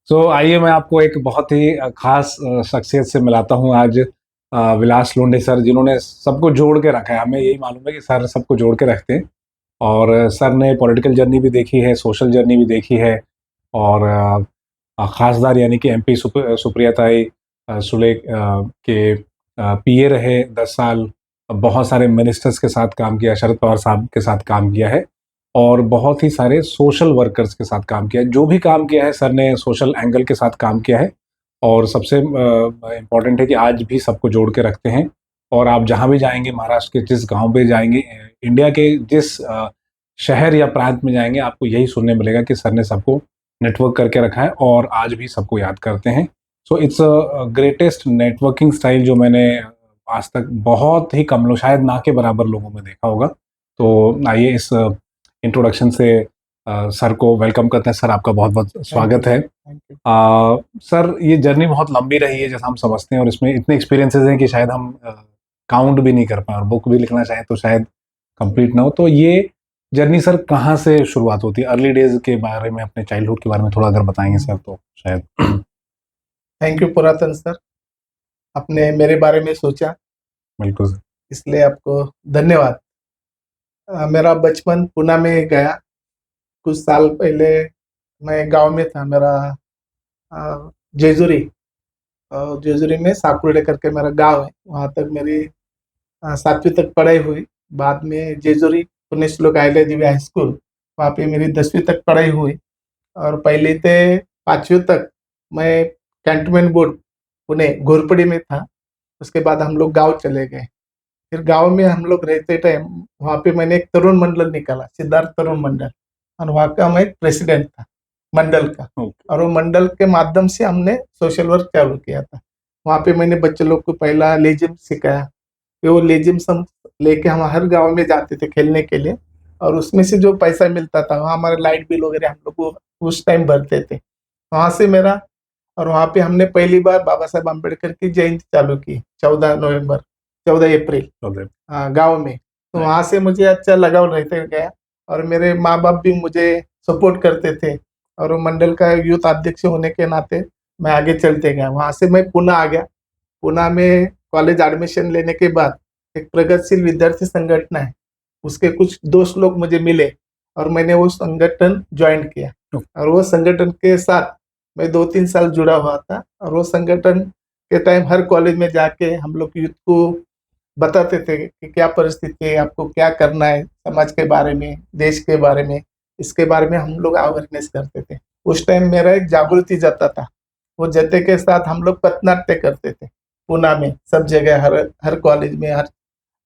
आइए मैं आपको एक बहुत ही खास शख्सियत से मिलाता हूँ आज। विलास लोंढे सर, जिन्होंने सबको जोड़ के रखा है। हमें यही मालूम है कि सर सबको जोड़ के रखते हैं। और सर ने पॉलिटिकल जर्नी भी देखी है, सोशल जर्नी भी देखी है। और खासदार यानी कि एमपी सुप्रिया ताई सुले के पीए रहे 10 साल। बहुत सारे मिनिस्टर्स के साथ काम किया, शरद पवार साहब के साथ काम किया है। और बहुत ही सारे सोशल वर्कर्स के साथ काम किया है। जो भी काम किया है सर ने सोशल एंगल के साथ काम किया है। और सबसे इम्पोर्टेंट है कि आज भी सबको जोड़ के रखते हैं। और आप जहाँ भी जाएंगे, महाराष्ट्र के जिस गांव पे जाएंगे, इंडिया के जिस शहर या प्रांत में जाएंगे, आपको यही सुनने मिलेगा कि सर ने सबको नेटवर्क करके रखा है और आज भी सबको याद करते हैं। So it's greatest networking style जो मैंने आज तक बहुत ही कम लोग, शायद ना के बराबर लोगों में देखा होगा। तो आइए इस इंट्रोडक्शन से सर को वेलकम करते हैं। सर, आपका बहुत बहुत स्वागत है। Thank you. सर, ये जर्नी बहुत लंबी रही है जैसा हम समझते हैं, और इसमें इतने एक्सपीरियंसेस हैं कि शायद हम काउंट भी नहीं कर पाए, और बुक भी लिखना चाहें तो शायद कंप्लीट ना हो। तो ये जर्नी सर कहाँ से शुरुआत होती है? अर्ली डेज के बारे में, अपने चाइल्डहुड के बारे में थोड़ा अगर बताएंगे सर तो शायद। थैंक यू पुरातन सर, आपने मेरे बारे में सोचा, बिल्कुल सर। इसलिए आपको धन्यवाद। मेरा बचपन पुणे में गया। कुछ साल पहले मैं गांव में था। मेरा जेजुरी, जेजुरी में साकुर्डे करके मेरा गांव है। वहाँ तक मेरी 7वीं तक पढ़ाई हुई। बाद में जेजुरी पुणे श्लोक आइले दिव्य हाई स्कूल, वहाँ पे मेरी 10वीं तक पढ़ाई हुई। और पहले से 5वीं तक मैं कैंटोनमेंट बोर्ड पुणे घोरपड़ी में था। उसके बाद हम लोग गांव चले गए। फिर गांव में हम लोग रहते टाइम वहाँ पे मैंने एक तरुण मंडल निकाला, सिद्धार्थ तरुण मंडल, और वहाँ का मैं प्रेसिडेंट था मंडल का। और वो मंडल के माध्यम से हमने सोशल वर्क चालू किया था। वहाँ पे मैंने बच्चे लोग को पहला लेजिम सिखाया। फिर वो लेजिम सब लेके हम हर गांव में जाते थे खेलने के लिए, और उसमें से जो पैसा मिलता था वहाँ हमारे लाइट बिल वगैरह हम लोग उस टाइम भरते थे। वहाँ से मेरा, और वहाँ पे हमने पहली बार बाबा साहेब अम्बेडकर की जयंती चालू की 14 अप्रैल गांव में। तो वहाँ से मुझे अच्छा लगाव रहते गया, और मेरे माँ बाप भी मुझे सपोर्ट करते थे। और वो मंडल का यूथ अध्यक्ष होने के नाते मैं आगे चलते गया। वहाँ से मैं पुणे आ गया। पुणे में कॉलेज एडमिशन लेने के बाद एक प्रगतिशील विद्यार्थी संगठन है, उसके कुछ दोस्त लोग मुझे मिले, और मैंने वो संगठन ज्वाइन किया। और वो संगठन के साथ मैं 2-3 साल जुड़ा हुआ था। और वो संगठन के टाइम हर कॉलेज में जाके हम लोग यूथ को बताते थे कि क्या परिस्थिति है, आपको क्या करना है, समाज के बारे में, देश के बारे में, इसके बारे में हम लोग अवेयरनेस करते थे। उस टाइम मेरा एक जागृति जत्था था। वो जत्थे के साथ हम लोग पथनाट्य करते थे पुणे में, सब जगह, हर हर कॉलेज में, हर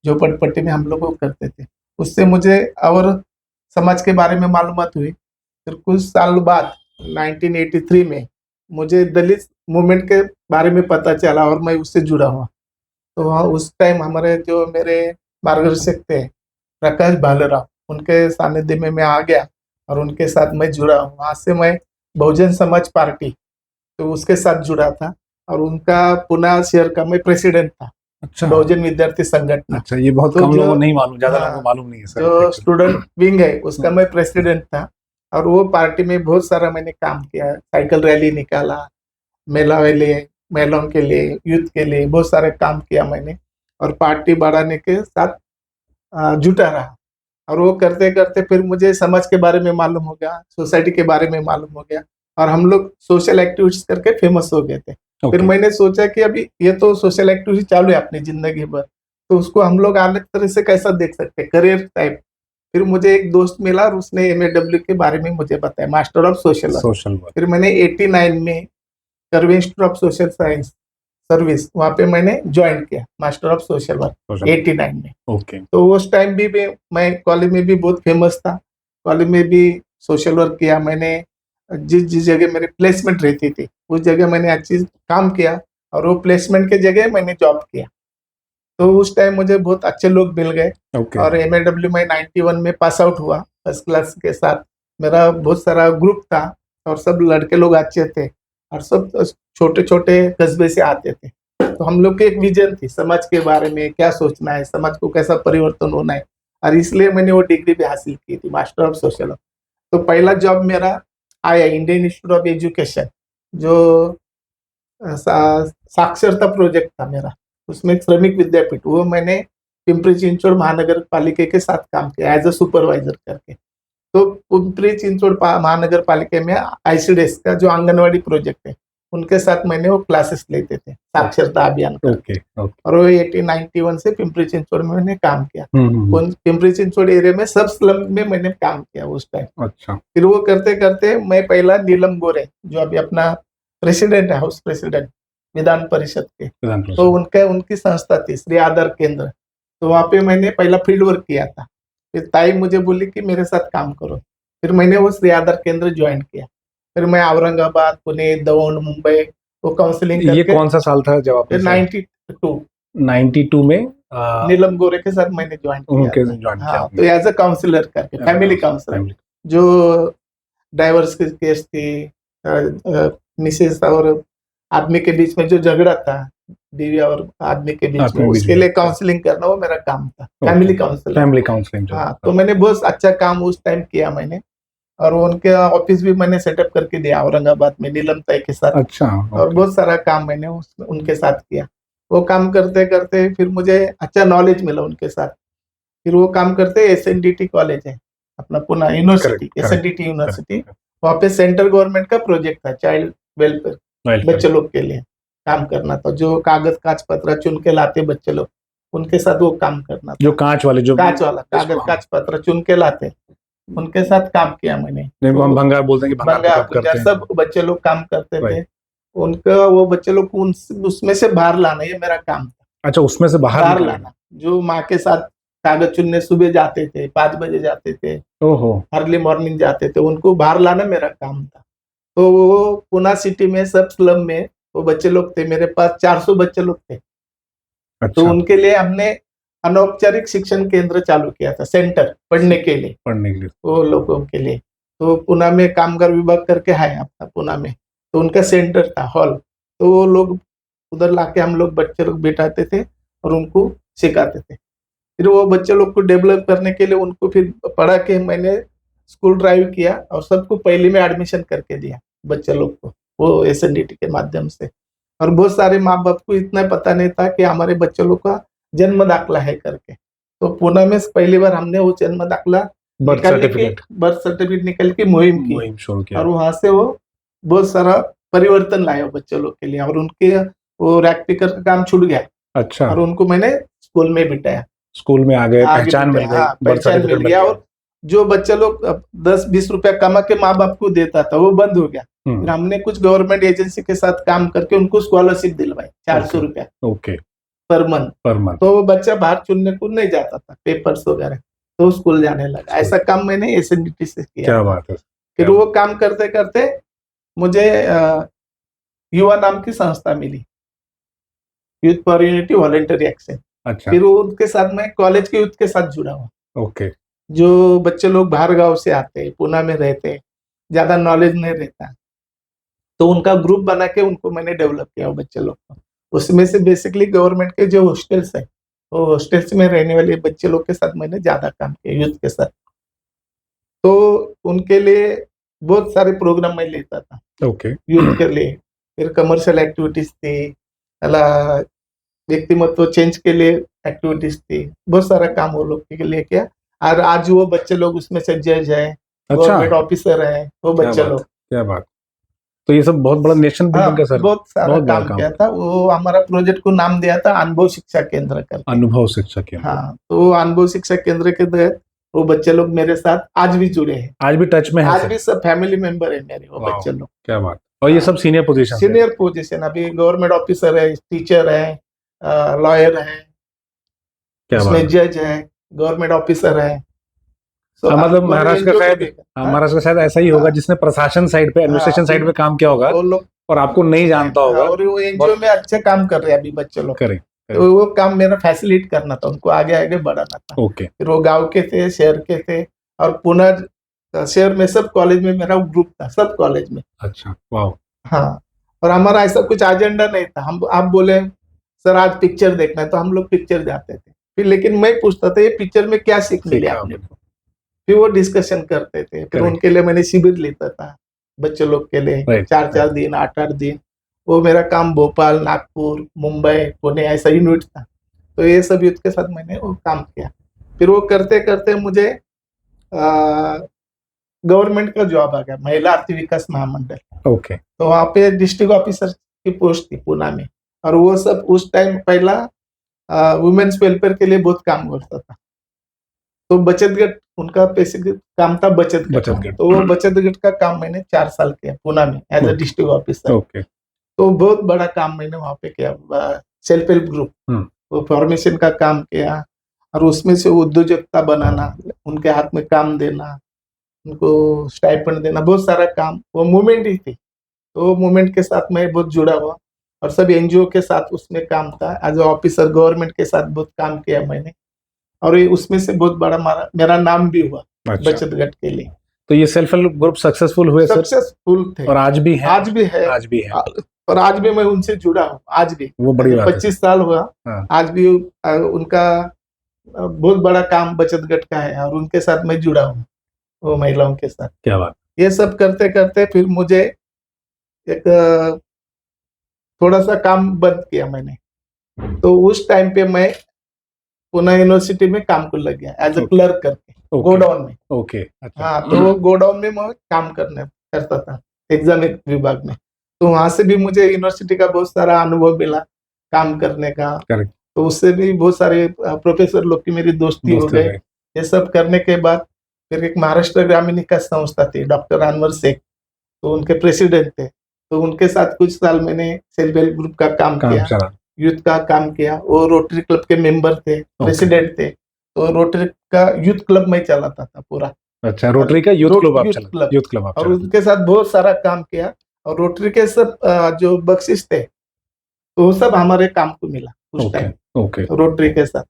झोपड़पट्टी में हम लोग वो करते थे। उससे मुझे और समाज के बारे में मालूमात हुई। फिर कुछ साल बाद 1983 में मुझे दलित मूवमेंट के बारे में पता चला, और मैं उससे जुड़ा हुआ। तो वहाँ उस टाइम हमारे जो मेरे मार्गदर्शक थे प्रकाश भालेराव, उनके सानिध्य में मैं आ गया, और उनके साथ मैं जुड़ा। वहाँ से मैं बहुजन समाज पार्टी, तो उसके साथ जुड़ा था, और उनका पुणे शहर का मैं प्रेसिडेंट था। अच्छा। बहुजन विद्यार्थी संगठन। अच्छा, ये बहुत तो कम लोगों को जो नहीं मालूम, ज्यादा लोगों को मालूम नहीं है सर। जो स्टूडेंट विंग है उसका मैं प्रेसिडेंट था। और वो पार्टी में बहुत सारा मैंने काम किया। साइकिल रैली निकाला, मेला वाले महिलाओं के लिए, यूथ के लिए बहुत सारे काम किया मैंने। और पार्टी बढ़ाने के साथ जुटा रहा। और वो करते करते फिर मुझे समाज के बारे में मालूम हो गया, सोसाइटी के बारे में मालूम हो गया, और हम लोग सोशल एक्टिविटीज करके फेमस हो गए थे। फिर मैंने सोचा कि अभी ये तो सोशल एक्टिविटी चालू है अपनी जिंदगी भर, तो उसको हम लोग अलग तरह से कैसा देख सकते हैं, करियर टाइप। फिर मुझे एक दोस्त मिला, और उसने MAW के बारे में मुझे बताया, मास्टर ऑफ सोशल वर्क। फिर मैंने 89 में curve institute of social science service, वहाँ पे मैंने ज्वाइन किया मास्टर ऑफ सोशल वर्क 89 में। तो उस टाइम भी मैं कॉलेज में भी बहुत फेमस था। कॉलेज में भी सोशल वर्क किया मैंने। जिस जिस जगह मेरी प्लेसमेंट रहती थी उस जगह मैंने अच्छी काम किया, और वो प्लेसमेंट के जगह मैंने जॉब किया। तो उस टाइम मुझे बहुत अच्छे लोग मिल गए। और MAW में 91 में पास आउट हुआ फर्स्ट क्लास के साथ। मेरा बहुत सारा ग्रुप था, और सब लड़के लोग अच्छे थे, और सब छोटे छोटे कस्बे से आते थे। तो हम लोग की एक विजन थी समाज के बारे में, क्या सोचना है, समाज को कैसा परिवर्तन होना है। और इसलिए मैंने वो डिग्री भी हासिल की थी, मास्टर ऑफ सोशल वर्क। तो पहला जॉब मेरा आया इंडियन इंस्टीट्यूट ऑफ एजुकेशन, जो साक्षरता प्रोजेक्ट था मेरा, उसमें श्रमिक विद्यापीठ, वो मैंने पिंपरी चिंचवड महानगर पालिका के साथ काम किया एज अ सुपरवाइजर करके। तो पिंपरी चिंचवड महानगर पालिका में आईसीडीएस का जो आंगनवाड़ी प्रोजेक्ट है, उनके साथ मैंने वो क्लासेस लेते थे साक्षरता अभियान का। Okay okay. और वो 1891 से पिंपरी चिंचवड में मैंने काम किया। हम्म। पिंपरी चिंचवड एरिया में सब स्लम में मैंने काम किया उस टाइम। अच्छा। फिर वो करते करते मैं पहला नीलम गोरे, जो अभी अपना प्रेसिडेंट है, हाउस प्रेसिडेंट विधान परिषद के, तो उनकी संस्था थी श्री आदर केंद्र, तो वहाँ पे मैंने पहला फील्ड वर्क किया था। फिर ताई मुझे बोली कि मेरे साथ काम करो, फिर मैंने वो श्री आदर केंद्र ज्वाइन किया। फिर मैं औरंगाबाद, पुणे, दौंड, मुंबई वो काउंसलिंग ये करके। कौन सा साल था जब आपने 92 में नीलम गोरे के साथ मैंने ज्वाइन किया। हाँ, तो एज अ काउंसलर करके, फैमिली काउंसलर, जो डाइवर्स की केस थी, मिसेस और आदमी के बीच में जो झगड़ा था, बीवी और आदमी के बीच में, उसके लिए काउंसलिंग करना वो मेरा काम था, फैमिली काउंसलर। हाँ, तो मैंने बहुत अच्छा काम उस टाइम किया मैंने, और उनके ऑफिस भी मैंने सेटअप करके दिया औरंगाबाद में नीलम ताई के साथ। अच्छा। और बहुत सारा काम मैंने उनके साथ किया। वो काम करते करते फिर मुझे अच्छा नॉलेज मिला उनके साथ। फिर वो काम करते SNDT कॉलेज है अपना पुणे यूनिवर्सिटी, SNDT यूनिवर्सिटी, वहाँ पे सेंट्रल गवर्नमेंट का प्रोजेक्ट था चाइल्ड वेलफेयर, बच्चे लोग के लिए काम करना था। जो कागज कांच पत्र चुन के लाते बच्चे लोग, उनके साथ वो काम करना था। जो कांच वाला कागज कांच पत्र चुन के लाते, उनके साथ काम किया मैंने। हम भंगार बोलते हैं कि भंगार सब बच्चे लोग काम करते थे, उनका वो बच्चे लोग को उसमें से बाहर लाना, ये मेरा काम था। अच्छा, उसमें से बाहर लाना। जो माँ के साथ कागज चुनने सुबह जाते थे, 5 बजे जाते थे, ओहो, अर्ली मॉर्निंग जाते थे, उनको बाहर लाना मेरा काम था। तो वो पुणे सिटी में सब स्लम में वो बच्चे लोग थे, मेरे पास 400 बच्चे लोग थे। अच्छा। तो उनके लिए हमने अनौपचारिक शिक्षण केंद्र चालू किया था, सेंटर पढ़ने के लिए वो लोगों के लिए। तो पुणे में कामगार विभाग करके है अपना पुणे में, तो उनका सेंटर था, हॉल। तो वो लोग उधर लाके हम लोग बच्चे लोग बिठाते थे और उनको सिखाते थे। फिर वो बच्चे लोग को डेवलप करने के लिए उनको फिर पढ़ा के मैंने स्कूल ड्राइव किया और सबको पहले में एडमिशन करके दिया बच्चे लोग को, वो SNDT के माध्यम से। और बहुत सारे माँ बाप को इतना पता नहीं था कि हमारे बच्चे लोग का जन्म दाखला है करके। तो पुणे में पहली बार हमने वो जन्म दाखला बर्थ सर्टिफिकेट निकल के मुहिम की, और वहां से वो बहुत सारा परिवर्तन लाया बच्चे लोग के लिए, और उनके वो रैक पिकर का काम छूट गया। अच्छा। और उनको मैंने स्कूल में बिठाया, स्कूल में आगे पहचान मिल गई, पहचान मिल गया। और जो बच्चे लोग 10-20 रुपया कमा के माँ बाप को देता था, वो बंद हो गया। फिर हमने कुछ गवर्नमेंट एजेंसी के साथ काम करके उनको स्कॉलरशिप दिलवाई, 400 रुपया पर मंथ। तो वो बच्चा बाहर चुनने को नहीं जाता था, पेपर्स वगैरह, तो स्कूल जाने लगा। ऐसा काम मैंने SNDT से किया। क्या बात है। फिर वो काम करते करते मुझे युवा नाम की संस्था मिली, youth for unity voluntary action. अच्छा। फिर उनके साथ मैं कॉलेज के यूथ के साथ जुड़ा हुआ। ओके। जो बच्चे लोग बाहर गांव से आते, पुणे में रहते, ज्यादा नॉलेज नहीं रहता, तो उनका ग्रुप बना के उनको मैंने डेवलप किया बच्चे लोग को। उसमें से बेसिकली गवर्नमेंट के जो हॉस्टल्स है, वो हॉस्टल्स में रहने वाले बच्चे लोग के साथ मैंने ज्यादा काम किया, यूथ के साथ। तो उनके लिए बहुत सारे प्रोग्राम मैं लेता था। ओके। यूथ के लिए फिर कमर्शियल एक्टिविटीज थी, व्यक्तिमत्व चेंज के लिए एक्टिविटीज थी, बहुत सारा काम वो लोग के लिए किया। और आज वो बच्चे लोग उसमें से जज है, गवर्नमेंट ऑफिसर है, वो बच्चे लोग। क्या बात। तो ये सब बहुत बड़ा नेशन बिल्डिंग का सर बहुत सारा काम किया था। वो हमारा प्रोजेक्ट को नाम दिया था अनुभव शिक्षा केंद्र करके। अनुभव शिक्षा केंद्र। हाँ, तो अनुभव शिक्षा केंद्र के तहत वो बच्चे लोग मेरे साथ आज भी जुड़े हैं, आज भी टच में है, आज भी सब फैमिली मेंबर है मेरे वो बच्चे लोग। क्या बात। और ये सब सीनियर पोजीशन, अभी गवर्नमेंट ऑफिसर है, टीचर है, लॉयर है, उसमें जज है, गवर्नमेंट ऑफिसर है। मतलब महाराष्ट्र का शायद ऐसा ही होगा जिसने प्रशासन साइड पे, एडमिनिस्ट्रेशन साइड पे काम किया होगा, वो लोग और आपको नहीं जानता होगा। और वो NGO में अच्छे काम कर रहे हैं अभी बच्चे लोग। करें। तो वो काम मेरा फैसिलिटेट करना था, उनको आगे आगे बढ़ाना था। ओके। फिर वो गांव के थे, शहर के थे, और पुणे शहर में सब कॉलेज में मेरा ग्रुप था, सब कॉलेज में। अच्छा, वाह। हाँ, और हमारा ऐसा कुछ एजेंडा नहीं था। हम आप बोले सर आज पिक्चर देखना है, तो हम लोग पिक्चर जाते थे। फिर लेकिन मैं पूछता था ये पिक्चर में क्या सीख मिली आपने को, फिर वो डिस्कशन करते थे। फिर उनके लिए मैंने शिविर लेता था, बच्चे लोग के लिए, राइट 4-4 दिन, 8-8 दिन। वो मेरा काम भोपाल, नागपुर, मुंबई, पुणे ऐसा यूनिट था। तो ये सब यूथ के साथ मैंने वो काम किया। फिर वो करते-करते मुझे गवर्नमेंट का जॉब आ गया, महिला आर्थिक विकास महामंडल। ओके तो वहाँ पे डिस्ट्रिक्ट ऑफिसर की पोस्ट थी पूना में, और वो सब उस टाइम पहला वुमेन्स वेलफेयर के लिए बहुत काम करता था। तो बचत गट उनका बेसिक काम था, बचत गट। बचत गट। तो वो बचत गट का काम मैंने 4 साल किया पूना में as a okay district officer. Okay तो बहुत बड़ा काम मैंने वहाँ पे किया। सेल्फ हेल्प ग्रुप, वो फॉर्मेशन का काम किया, और उसमें से उद्योजकता बनाना, उनके हाथ में काम देना, उनको स्टाइपेंड देना, बहुत सारा काम वो मूवमेंट ही थी। तो वो मूवमेंट के साथ मैं बहुत जुड़ा हुआ, और सब एनजीओ के साथ उसमें काम था। एज अ ऑफिसर गवर्नमेंट के साथ बहुत काम किया मैंने, और ये उसमें से बहुत बड़ा मेरा नाम भी हुआ अच्छा बचत गट के लिए। तो ये सेल्फ हेल्प ग्रुप सक्सेसफुल हुए सर सक्सेसफुल थे, और आज भी है आज भी है, आज भी है और आज भी मैं उनसे जुड़ा हूँ। आज भी वो बड़ी बात है 25 साल हुआ, हाँ आज भी उनका बहुत बड़ा काम बचत गट का है, और उनके साथ मैं जुड़ा हूँ, वो महिलाओं के साथ। क्या बात ये सब करते करते फिर मुझे एक थोड़ा सा काम बंद किया मैंने। तो उस टाइम पे मैं पुणे यूनिवर्सिटी में काम को लग गया एज अ ओके क्लर्क करके, ओके गोडाउन में। ओके अच्छा हाँ, तो वो गोडाउन में मैं काम करता था, एग्जाम विभाग में। तो वहां से भी मुझे यूनिवर्सिटी का बहुत सारा अनुभव मिला काम करने का। करेक्ट तो उससे भी बहुत सारे प्रोफेसर लोग की मेरी दोस्ती हो दोस्त हो गए। गए ये सब करने के बाद फिर एक महाराष्ट्र ग्रामीण विकास संस्था थी, डॉक्टर अनवर शेख, तो उनके प्रेसिडेंट थे। तो उनके साथ कुछ साल मैंने सेल्फ हेल्प ग्रुप का काम काम किया, चला यूथ का काम किया। वो रोटरी क्लब के मेंबर थे, ओके प्रेसिडेंट थे। तो रोटरी का यूथ क्लब में चलाता था पूरा, अच्छा रोटरी का यूथ क्लब आप यूथ चला क्लब, यूथ क्लब आप और चला उनके साथ बहुत सारा काम किया। और रोटरी के सब जो बख्शिश थे, तो वो सब हमारे काम को मिला उस ओके टाइम ओके रोटरी के साथ।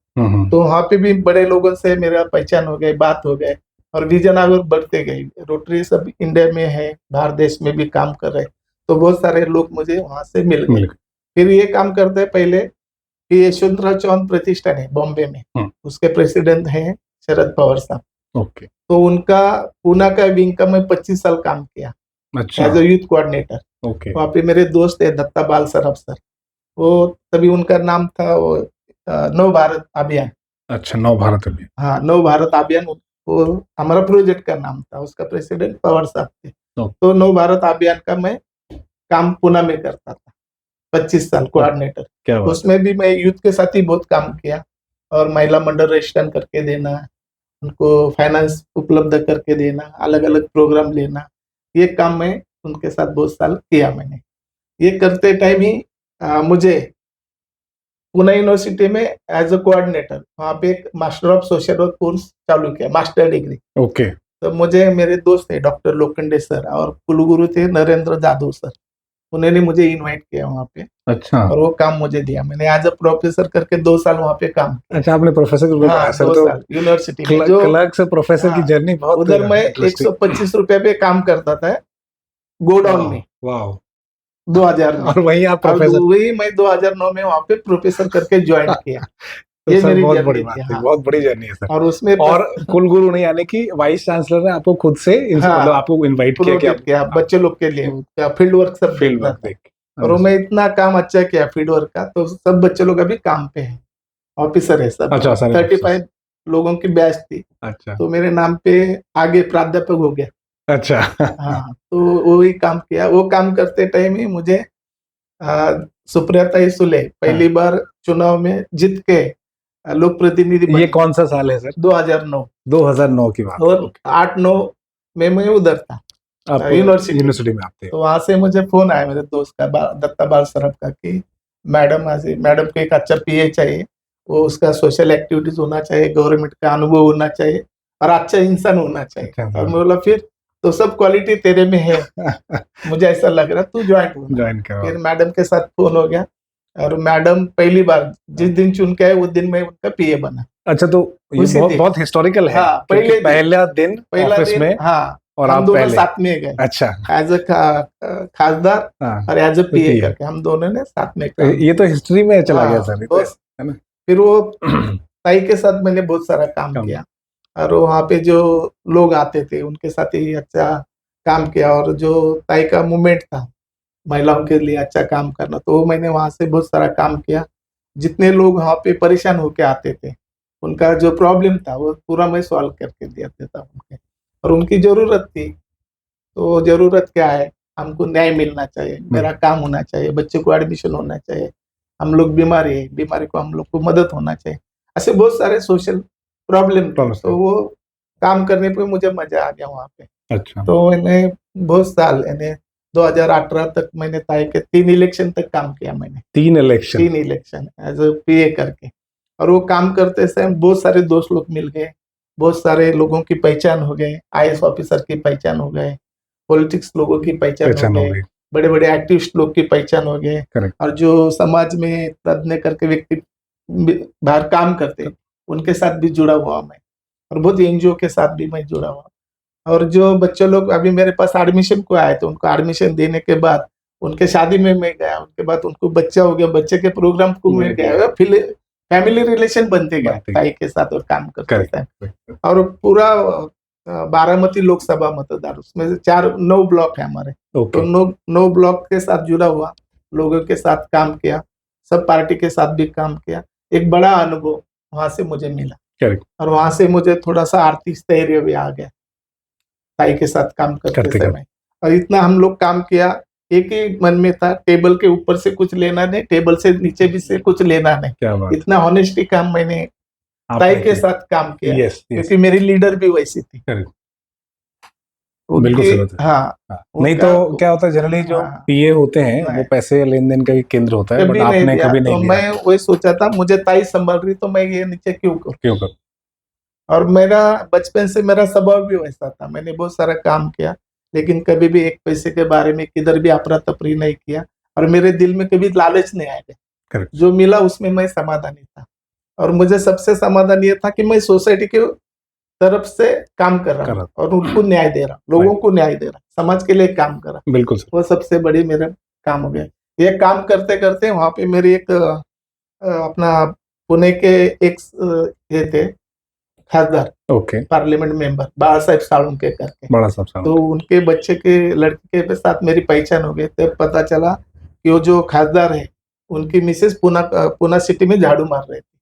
तो वहाँ पे भी बड़े लोगों से मेरा पहचान हो गए, बात हो गए, और विजन आगे बढ़ते गए। रोटरी सब इंडिया में है, बाहर देश में भी काम कर रहे, तो बहुत सारे लोग मुझे वहां से मिल गए। मिल फिर ये काम करते पहले कि यशवंतराव चौहान प्रतिष्ठान है बॉम्बे में, उसके प्रेसिडेंट हैं शरद पवार साहब। ओके तो उनका पूना का विंग का मैं 25 साल काम किया अच्छा as a youth coordinator. Okay वहाँ पे मेरे दोस्त है दत्ता बाल सराफ सर, वो तभी उनका नाम था वो नव भारत अभियान। अच्छा नव भारत अभी हाँ, नव भारत अभियान वो हमारा प्रोजेक्ट का नाम था, उसका प्रेसिडेंट पवार साहब थे। तो नव भारत अभियान का मैं काम पुणे में करता था 25 साल कोऑर्डिनेटर। क्या बात उसमें भी मैं यूथ के साथ ही बहुत काम किया, और महिला मंडल रजिस्ट्रेशन करके देना, उनको फाइनेंस उपलब्ध करके देना, अलग अलग प्रोग्राम लेना, ये काम मैं उनके साथ बहुत साल किया मैंने। ये करते टाइम ही मुझे पुणे यूनिवर्सिटी में एज अ कोऑर्डिनेटर वहाँ पे एक master of social work course चालू किया, मास्टर डिग्री। ओके तो मुझे मेरे दोस्त थे डॉक्टर लोखंडे सर, और कुलगुरु थे नरेंद्र जाधव सर, उन्होंने मुझे इनवाइट किया वहाँ पे, अच्छा और वो काम मुझे दिया। मैंने एज अ प्रोफेसर करके 2 साल वहाँ पे काम किया। अच्छा आपने प्रोफेसर को हाँ, पढ़ाया सर 2 तो साल यूनिवर्सिटी में, जो क्लर्क से प्रोफेसर की हाँ, जर्नी बहुत उधर मैं इंटरेस्टिंग 125 रुपए पे काम करता था गोडाउन में वाह 2000 में, और वहीं आप और प्रोफेसर वही मैं 2009 में वहाँ पे प्रोफेसर करके ज्वाइन किया। तो ये सर मेरी बहुत बड़ी जर्नी बात थी। है हाँ, बहुत बड़ी जर्नी है सर और उसमें और कुलगुरु नहीं यानी कि वाइस चांसलर ने आपको खुद से हाँ, मतलब आपको इनवाइट किया कि प्रोजेक्ट किया बच्चे लोग के लिए, उसका फील्ड वर्क सब फील्ड देखना वर्क था। देख और वो मैं इतना काम अच्छा किया फील्ड वर्क का, तो सब बच्चे लोग अभी काम पे हैं, ऑफिसर है सब। अच्छा सारे 35 लोगों की बैच थी, अच्छा तो मेरे नाम पे आगे प्राध्यापक हो गया। अच्छा हाँ, तो वही काम किया। वो काम करते टाइम ही मुझे सुप्रिया सुले पहली बार चुनाव में जीत के लोक प्रतिनिधि ये बनी कौन सा साल है सर 2009, 2009 की बात और 8-9 में मैं उधर था आप यूनिवर्सिटी में आते तो वहां से मुझे फोन आया मेरे दोस्त का दत्ता बाल सराफ का कि मैडम को एक अच्छा पीए चाहिए, वो उसका सोशल एक्टिविटीज होना चाहिए, गवर्नमेंट का अनुभव होना चाहिए, और अच्छा इंसान होना चाहिए। और मैं बोला फिर तो सब क्वालिटी तेरे में है, मुझे ऐसा लग रहा तू ज्वाइन करो फिर मैडम के साथ फोन हो गया, और मैडम पहली बार जिस दिन चुन के आए उस दिन मैं उनका पीए बना। अच्छा तो ये उसी दिन बहुत हिस्टोरिकल है हाँ, पहला दिन ऑफिस दिन में हाँ, और हम आप दोनों पहले साथ में गए अच्छा एज अ खासदार और एज अ पीए करके हम दोनों ने साथ में काम ये तो हिस्ट्री में चला गया हाँ, सर है ना फिर वो ताई के साथ मैंने बहुत सारा काम किया, और वहाँ पे जो लोग आते थे उनके साथ ही अच्छा काम किया, और जो ताई का मूवमेंट था महिलाओं के लिए अच्छा काम करना, तो मैंने वहां से बहुत सारा काम किया। जितने लोग वहां पे परेशान होके आते थे, उनका जो प्रॉब्लम था वो पूरा मैं सॉल्व करके दिया देता उनके। और उनकी जरूरत थी, तो जरूरत क्या है, हमको न्याय मिलना चाहिए, मेरा काम होना चाहिए, बच्चे को एडमिशन होना चाहिए, हम लोग बीमारी है, बीमारी को हम लोग को मदद होना चाहिए, ऐसे बहुत सारे सोशल प्रॉब्लम थे। तो वो काम करने पे मुझे मजा आ गया वहाँ पे। अच्छा। तो मैंने बहुत साल, यानी 2018 तक मैंने ताई के 3 इलेक्शन तक काम किया मैंने। 3 इलेक्शन? 3 इलेक्शन एज अ पीए करके। और वो काम करते समय बहुत सारे दोस्त लोग मिल गए, बहुत सारे लोगों की पहचान हो गए, आईएएस ऑफिसर की पहचान हो गए, पॉलिटिक्स लोगों की पहचान हो गए, बड़े बड़े एक्टिविस्ट लोग की पहचान हो गए। और जो समाज में तज्ञ करके व्यक्ति बाहर काम करते, उनके साथ भी जुड़ा हुआ मैं, और बहुत एनजीओ के साथ भी मैं जुड़ा हुआ। और जो बच्चे लोग अभी मेरे पास एडमिशन को आए थे, उनको एडमिशन देने के बाद उनके शादी में मैं गया, उनके बाद उनको बच्चा हो गया, बच्चे के प्रोग्राम को मैं गया, फिर फैमिली रिलेशन बनते गया ताई के साथ और काम करते थे। और पूरा बारामती लोकसभा मतदार, उसमें से 9 ब्लॉक है हमारे, तो 9 ब्लॉक के साथ जुड़ा हुआ, लोगों के साथ काम किया, सब पार्टी के साथ भी काम किया। एक बड़ा अनुभव वहां से मुझे मिला, और वहां से मुझे थोड़ा सा आर्थिक स्थैर्य भी आ गया ताई के साथ काम करते समय। और इतना हम लोग काम किया, एक ही मन में था, टेबल के ऊपर से कुछ लेना नहीं, टेबल से नीचे भी से कुछ लेना नहीं। इतना ऑनेस्टी काम मैंने ताई के साथ काम किया, क्योंकि मेरी लीडर भी वैसी थी। बिल्कुल। हाँ, नहीं तो क्या होता है जनरली जो पीए होते हैं वो पैसे लेन देन का केंद्र होता है, बट आपने कभी नहीं लिया। मैं वही सोचा था, मुझे ताई संभाल रही तो मैं ये नीचे क्यों करूं। और मेरा बचपन से मेरा स्वभाव भी वैसा था, मैंने बहुत सारा काम किया, लेकिन कभी भी एक पैसे के बारे में किधर भी अफरा तफरी नहीं किया, और मेरे दिल में कभी लालच नहीं आया। जो मिला उसमें मैं समाधानी था, और मुझे सबसे समाधान ये था कि मैं सोसाइटी के तरफ से काम कर रहा हूँ, और उनको न्याय दे रहा हूँ, लोगों को न्याय दे रहा हूँ, समाज के लिए काम कर रहा हूँ। बिल्कुल, वो सबसे बड़ी मेरा काम हो गया। ये काम करते करते वहां पे मेरी एक अपना पुणे के एक ये थे खासदार, पार्लियामेंट मेंबर बाला साहेब साळुंके करके, तो उनके बच्चे के लड़के के साथ मेरी पहचान हो गई। तब पता चला कि वो जो खासदार है, उनकी मिसेस पुणे सिटी में झाड़ू मार रही थी,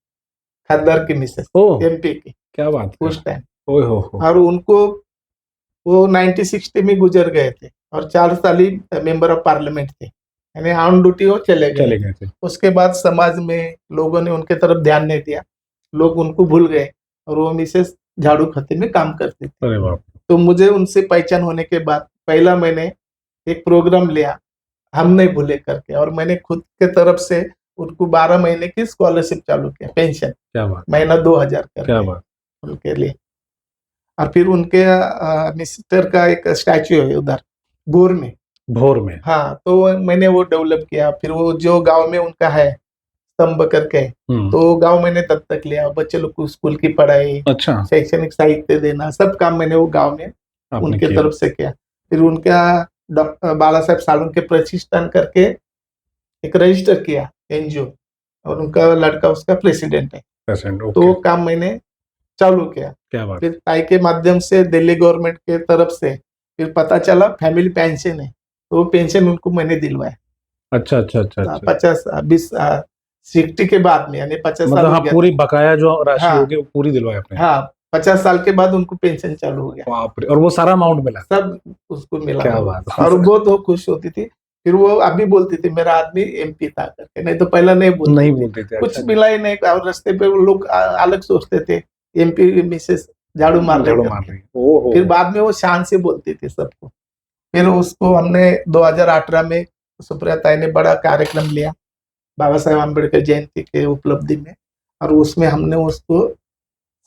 खासदार की मिसेस, एमपी की। क्या बात है उस टाइम। और उनको वो 1960 में गुजर गए थे, और 4 साल ही मेंबर ऑफ पार्लियामेंट थे, यानी ऑन ड्यूटी वो चले गए थे। उसके बाद समाज में लोगों ने उनके तरफ ध्यान नहीं दिया, लोग उनको भूल गए, और वो मिसेस झाड़ू खाते में काम करती थी। तो मुझे उनसे पहचान होने के बाद पहला मैंने एक प्रोग्राम लिया, हम नहीं भूले करके, और मैंने खुद के तरफ से उनको 12 महीने की स्कॉलरशिप चालू किया, पेंशन महीना 2000 करके उनके लिए। और फिर उनके मिस्टर का एक स्टैच्यू है उधर भोर में। हाँ, तो मैंने वो डेवलप किया। फिर वो जो गांव में उनका है स्तंभ करके, तो गांव मैंने तब तक लिया, बच्चे लोग को स्कूल की पढ़ाई, शैक्षणिक साहित्य देना, सब काम मैंने वो गांव में उनके तरफ से किया। फिर उनका डॉक्टर बाला साहेब साळुंके प्रतिष्ठान करके एक रजिस्टर किया एनजीओ, और उनका लड़का उसका प्रेसिडेंट है। तो वो काम मैंने चालू किया। फिर ताई के माध्यम से दिल्ली गवर्नमेंट के तरफ से फिर पता चला फैमिली पेंशन है, तो वो पेंशन उनको मैंने दिलवाया। अच्छा। 60 के बाद में, यानी 50 साल मतलब पूरी बकाया जो राशि होगी वो पूरी दिलवाया आपने? हाँ, 50 साल के बाद उनको पेंशन चालू हो गया। बाप रे, और वो सारा अमाउंट मिला? सब उसको मिला। क्या बात। और बहुत वो खुश होती थी। फिर वो अभी बोलती थी मेरा आदमी एमपी था करके, नहीं तो पहला नहीं बोलती थी। कुछ मिला ही नहीं, और रास्ते पे लोग अलग सोचते थे, एमपी मिसेस झाड़ू मार रही। फिर बाद में वो शान से बोलती थी सबको। फिर उसको हमने 2018 में सुप्रिया ताई ने बड़ा कार्यक्रम लिया बाबा साहेब अम्बेडकर जयंती के उपलब्धि में, और उसमें हमने उसको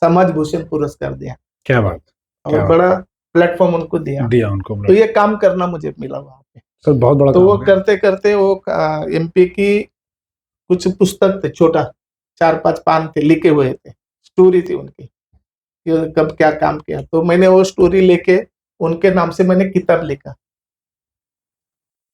समाज भूषण पुरस्कार दिया। क्या बात। और बड़ा प्लेटफॉर्म उनको दिया उनको। तो ये काम करना मुझे मिला वहां पे, तो बहुत बड़ा। तो वो करते करते वो एमपी की कुछ पुस्तक थे, छोटा 4-5 पान थे, लिखे हुए थे, स्टोरी थी उनकी, कब क्या काम किया। तो मैंने वो स्टोरी लेके उनके नाम से मैंने किताब लिखा,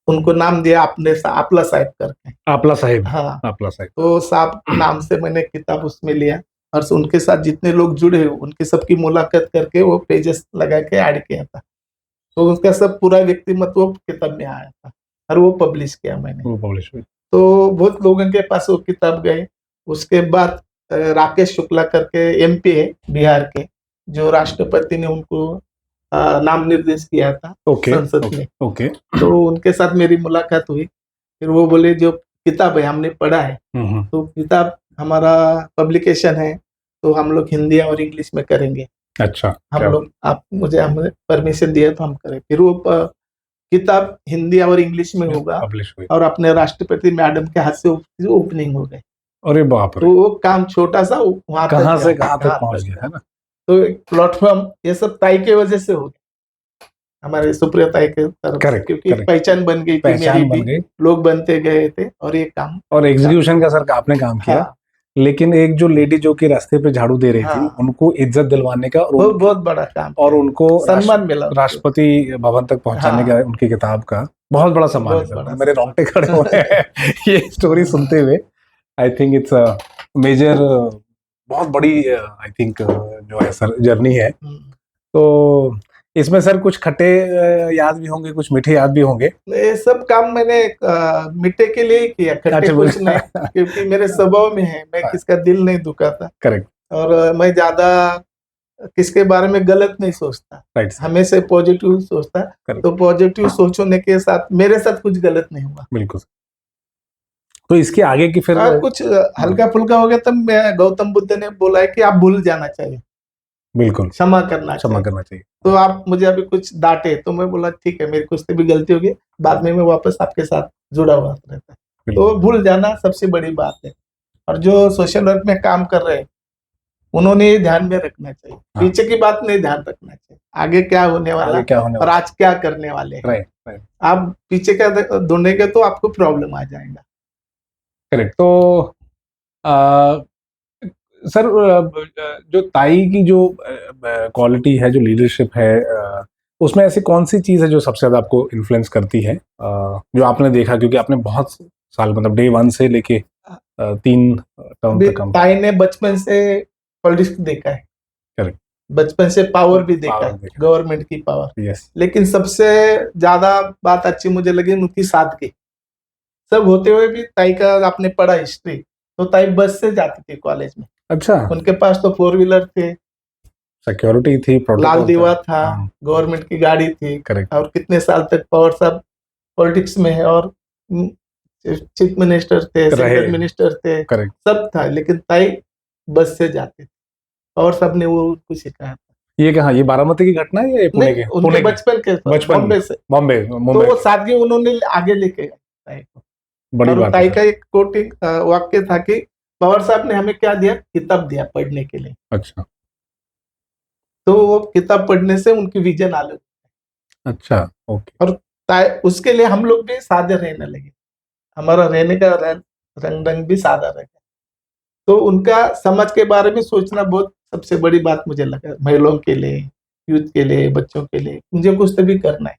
उनको नाम दिया आपने आपला साहेब करके। आपला साहेब? हाँ, आपला साहेब। तो साहब नाम से मैंने किताब उसमें लिया, और उनके साथ जितने लोग जुड़े उनके सबकी मुलाकात करके वो पेजेस लगा के ऐड किया था। तो उसका सब पूरा व्यक्तिमत्व वो किताब में आया था और वो पब्लिश किया मैंने। वो पब्लिश हुई। तो बहुत लोगों के पास वो किताब गए। उसके बाद राकेश शुक्ला करके एमपी है बिहार के, जो राष्ट्रपति ने उनको नाम निर्देश किया था ओके संसद में। ओके। तो उनके साथ मेरी मुलाकात हुई। फिर वो बोले जो किताब है हमने पढ़ा है, तो किताब हमारा पब्लिकेशन है, तो हम लोग हिंदी और इंग्लिश में करेंगे। अच्छा, हम लोग आप मुझे हमें परमिशन दिया तो हम करें। फिर वो किताब हिंदी और इंग्लिश में होगा पब्लिश हुई। और अपने राष्ट्रपति मैडम के हाथ से ओपनिंग हो गई। अरे बाप रे, तो वो काम छोटा सा वहां कहाँ से गया, कहाँ तक पहुंच गया, है ना। तो एक प्लेटफॉर्म ये सब ताई के वजह से हो गया, हमारे सुप्रिया ताई के तरफ से, करेक्ट, क्योंकि करेक्ट। पहचान बन गई थी, पहचान मेरी बन भी, गई लोग बनते गए थे और ये काम। और एग्जीक्यूशन का सर आपने काम किया। हाँ, लेकिन एक जो लेडी जो कि रास्ते पे झाड़ू दे रही थी, हाँ, उनको इज्जत दिलवाने का और बहुत बहुत बड़ा काम और किया। उनको सम्मान मिला उनको। राष्ट्रपति भवन तक पहुंचाने का, हाँ, उनकी किताब का बहुत बड़ा सम्मान है बहुत सर। बड़ा मेरे सम्मान। रोंगटे खड़े हुए हैं ये स्टोरी सुनते हुए। I think it's a major, बहुत बड़ी आई थिंक जो है सर जर्नी है। तो इसमें सर कुछ खट्टे याद भी होंगे, कुछ मीठे याद भी होंगे। ये सब काम मैंने मीठे के लिए ही किया, खट्टे अच्छा, कुछ नहीं, क्योंकि मेरे स्वभाव में है, मैं किसका दिल नहीं दुखाता करेक्ट, और मैं ज्यादा किसके बारे में गलत नहीं सोचता, राइट, हमेशा पॉजिटिव सोचता। Correct. तो पॉजिटिव सोचने के साथ मेरे साथ कुछ गलत नहीं हुआ। बिल्कुल। तो इसके आगे की फिर कुछ हल्का फुल्का हो गया तब मैं गौतम बुद्ध ने बोला है कि आप भूल जाना चाहिए, बिल्कुल क्षमा करना चाहिए। तो आप मुझे अभी कुछ डांटे तो मैं बोला ठीक है, मेरी कुछ से भी गलती होगी, बाद में मैं वापस आपके साथ जुड़ा हुआ रहता है। तो भूल जाना सबसे बड़ी बात है। और जो सोशल वर्क में काम कर रहे हैं उन्होंने ये ध्यान में रखना चाहिए, पीछे की बात नहीं ध्यान रखना चाहिए, आगे क्या होने वाला और आज क्या करने वाले हैं। राइट। आप पीछे क्या ढूंढेंगे तो आपको प्रॉब्लम आ जाएगा। करेक्ट। तो सर जो ताई की जो क्वालिटी है, जो लीडरशिप है, उसमें ऐसी कौन सी चीज है जो सबसे ज्यादा आपको इन्फ्लुएंस करती है, जो आपने देखा, क्योंकि आपने बहुत साल, मतलब डे 1 से लेके 3 टर्म तक काम। ताई ने बचपन से पॉलिटिक्स देखा है, करेक्ट, बचपन से पावर भी देखा है, गवर्नमेंट की पावर। यस। लेकिन सबसे ज्यादा बात अच्छी मुझे लगी उनकी सादगी। सब होते हुए भी ताई का आपने पढ़ा हिस्ट्री, तो ताई बस से जाती थी कॉलेज में। अच्छा, उनके पास तो 4 व्हीलर थे, सिक्योरिटी थी, लाल दीवा था, गवर्नमेंट की गाड़ी थी। करेक्ट। और कितने साल तक पवार साहब पॉलिटिक्स में है और चीफ मिनिस्टर थे, सेंट्रल मिनिस्टर थे, करेक्ट, सब था। लेकिन ताई बस से जाते थे और सबने वो उनको सिखाया था। ये कहाँ, ये बारामती की घटना है या पुणे के? उनके बचपन के, बॉम्बे से, बॉम्बे। तो वो सादगी उन्होंने आगे लेके गए। बड़ी बात है। ताई का एक कोटिंग वाक्य था कि पवार साहब ने हमें क्या दिया, किताब दिया पढ़ने के लिए। अच्छा, तो वो किताब पढ़ने से उनकी विजन अलग। अच्छा, ओके। और उसके लिए हम लोग भी सादे रहने लगे, हमारा रहने का रंग भी सादा रह गया। तो उनका समाज के बारे में सोचना बहुत सबसे बड़ी बात मुझे लगा, महिलाओं के लिए, यूथ के लिए, बच्चों के लिए मुझे कुछ तो भी करना है।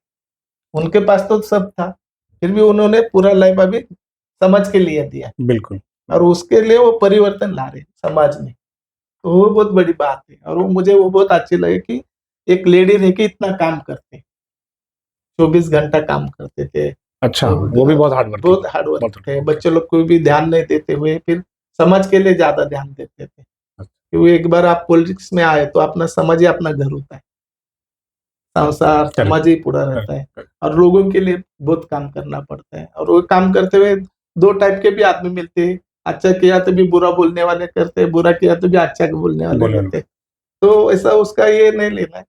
उनके पास तो सब था, फिर भी उन्होंने पूरा लाइफ अभी समाज के लिए दिया। बिल्कुल। और उसके लिए वो परिवर्तन ला रहे समाज में, तो वो बहुत बड़ी बात है। और वो मुझे वो बहुत अच्छी लगे कि एक लेडी रह के इतना काम करते, 24 घंटा काम करते थे। अच्छा, वो भी बहुत हार्ड वर्क थे। बच्चों लोग को भी ध्यान नहीं देते हुए फिर समाज के लिए ज्यादा ध्यान देते थे। क्योंकि एक बार आप पॉलिटिक्स में आए तो अपना समाज ही अपना घर होता है, संसार समाज ही पूरा रहता है और लोगों के लिए बहुत काम करना पड़ता है। और वो काम करते हुए 2 टाइप के भी आदमी मिलते हैं, अच्छा किया तो भी बुरा बोलने वाले करते, बुरा किया तो भी अच्छा बोलने वाले करते। तो ऐसा उसका ये नहीं लेना है,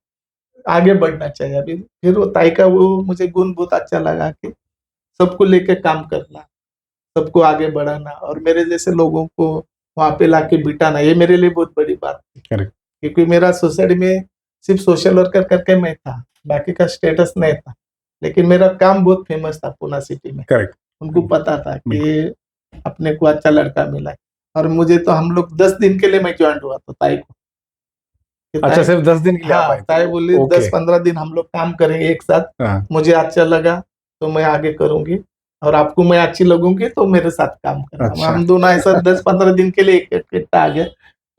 आगे बढ़ना चाहिए। अभी फिर वो ताई का वो मुझे गुण बहुत अच्छा लगा कि सबको लेकर काम करना, सबको आगे बढ़ाना और मेरे जैसे लोगों को वहां पे लाके बिठाना, ये मेरे लिए बहुत बड़ी बात थी। क्योंकि मेरा सोसाइटी में सिर्फ सोशल वर्कर करके मैं था, बाकी का स्टेटस नहीं था, लेकिन मेरा काम बहुत फेमस था पूना सिटी में। उनको पता था कि अपने को अच्छा लड़का मिला है। और मुझे तो हम लोग 10 दिन के लिए मैं ज्वाइन हुआ था ताई को। अच्छा, सिर्फ 10 दिन के लिए? हाँ, ताई बोली 10-15 दिन हम लोग काम करेंगे एक साथ, मुझे अच्छा लगा तो मैं आगे करूंगी और आपको मैं अच्छी लगूंगी तो मेरे साथ काम करना। हम दोनों ऐसा 10-15 दिन के लिए इकट्ठा आ गए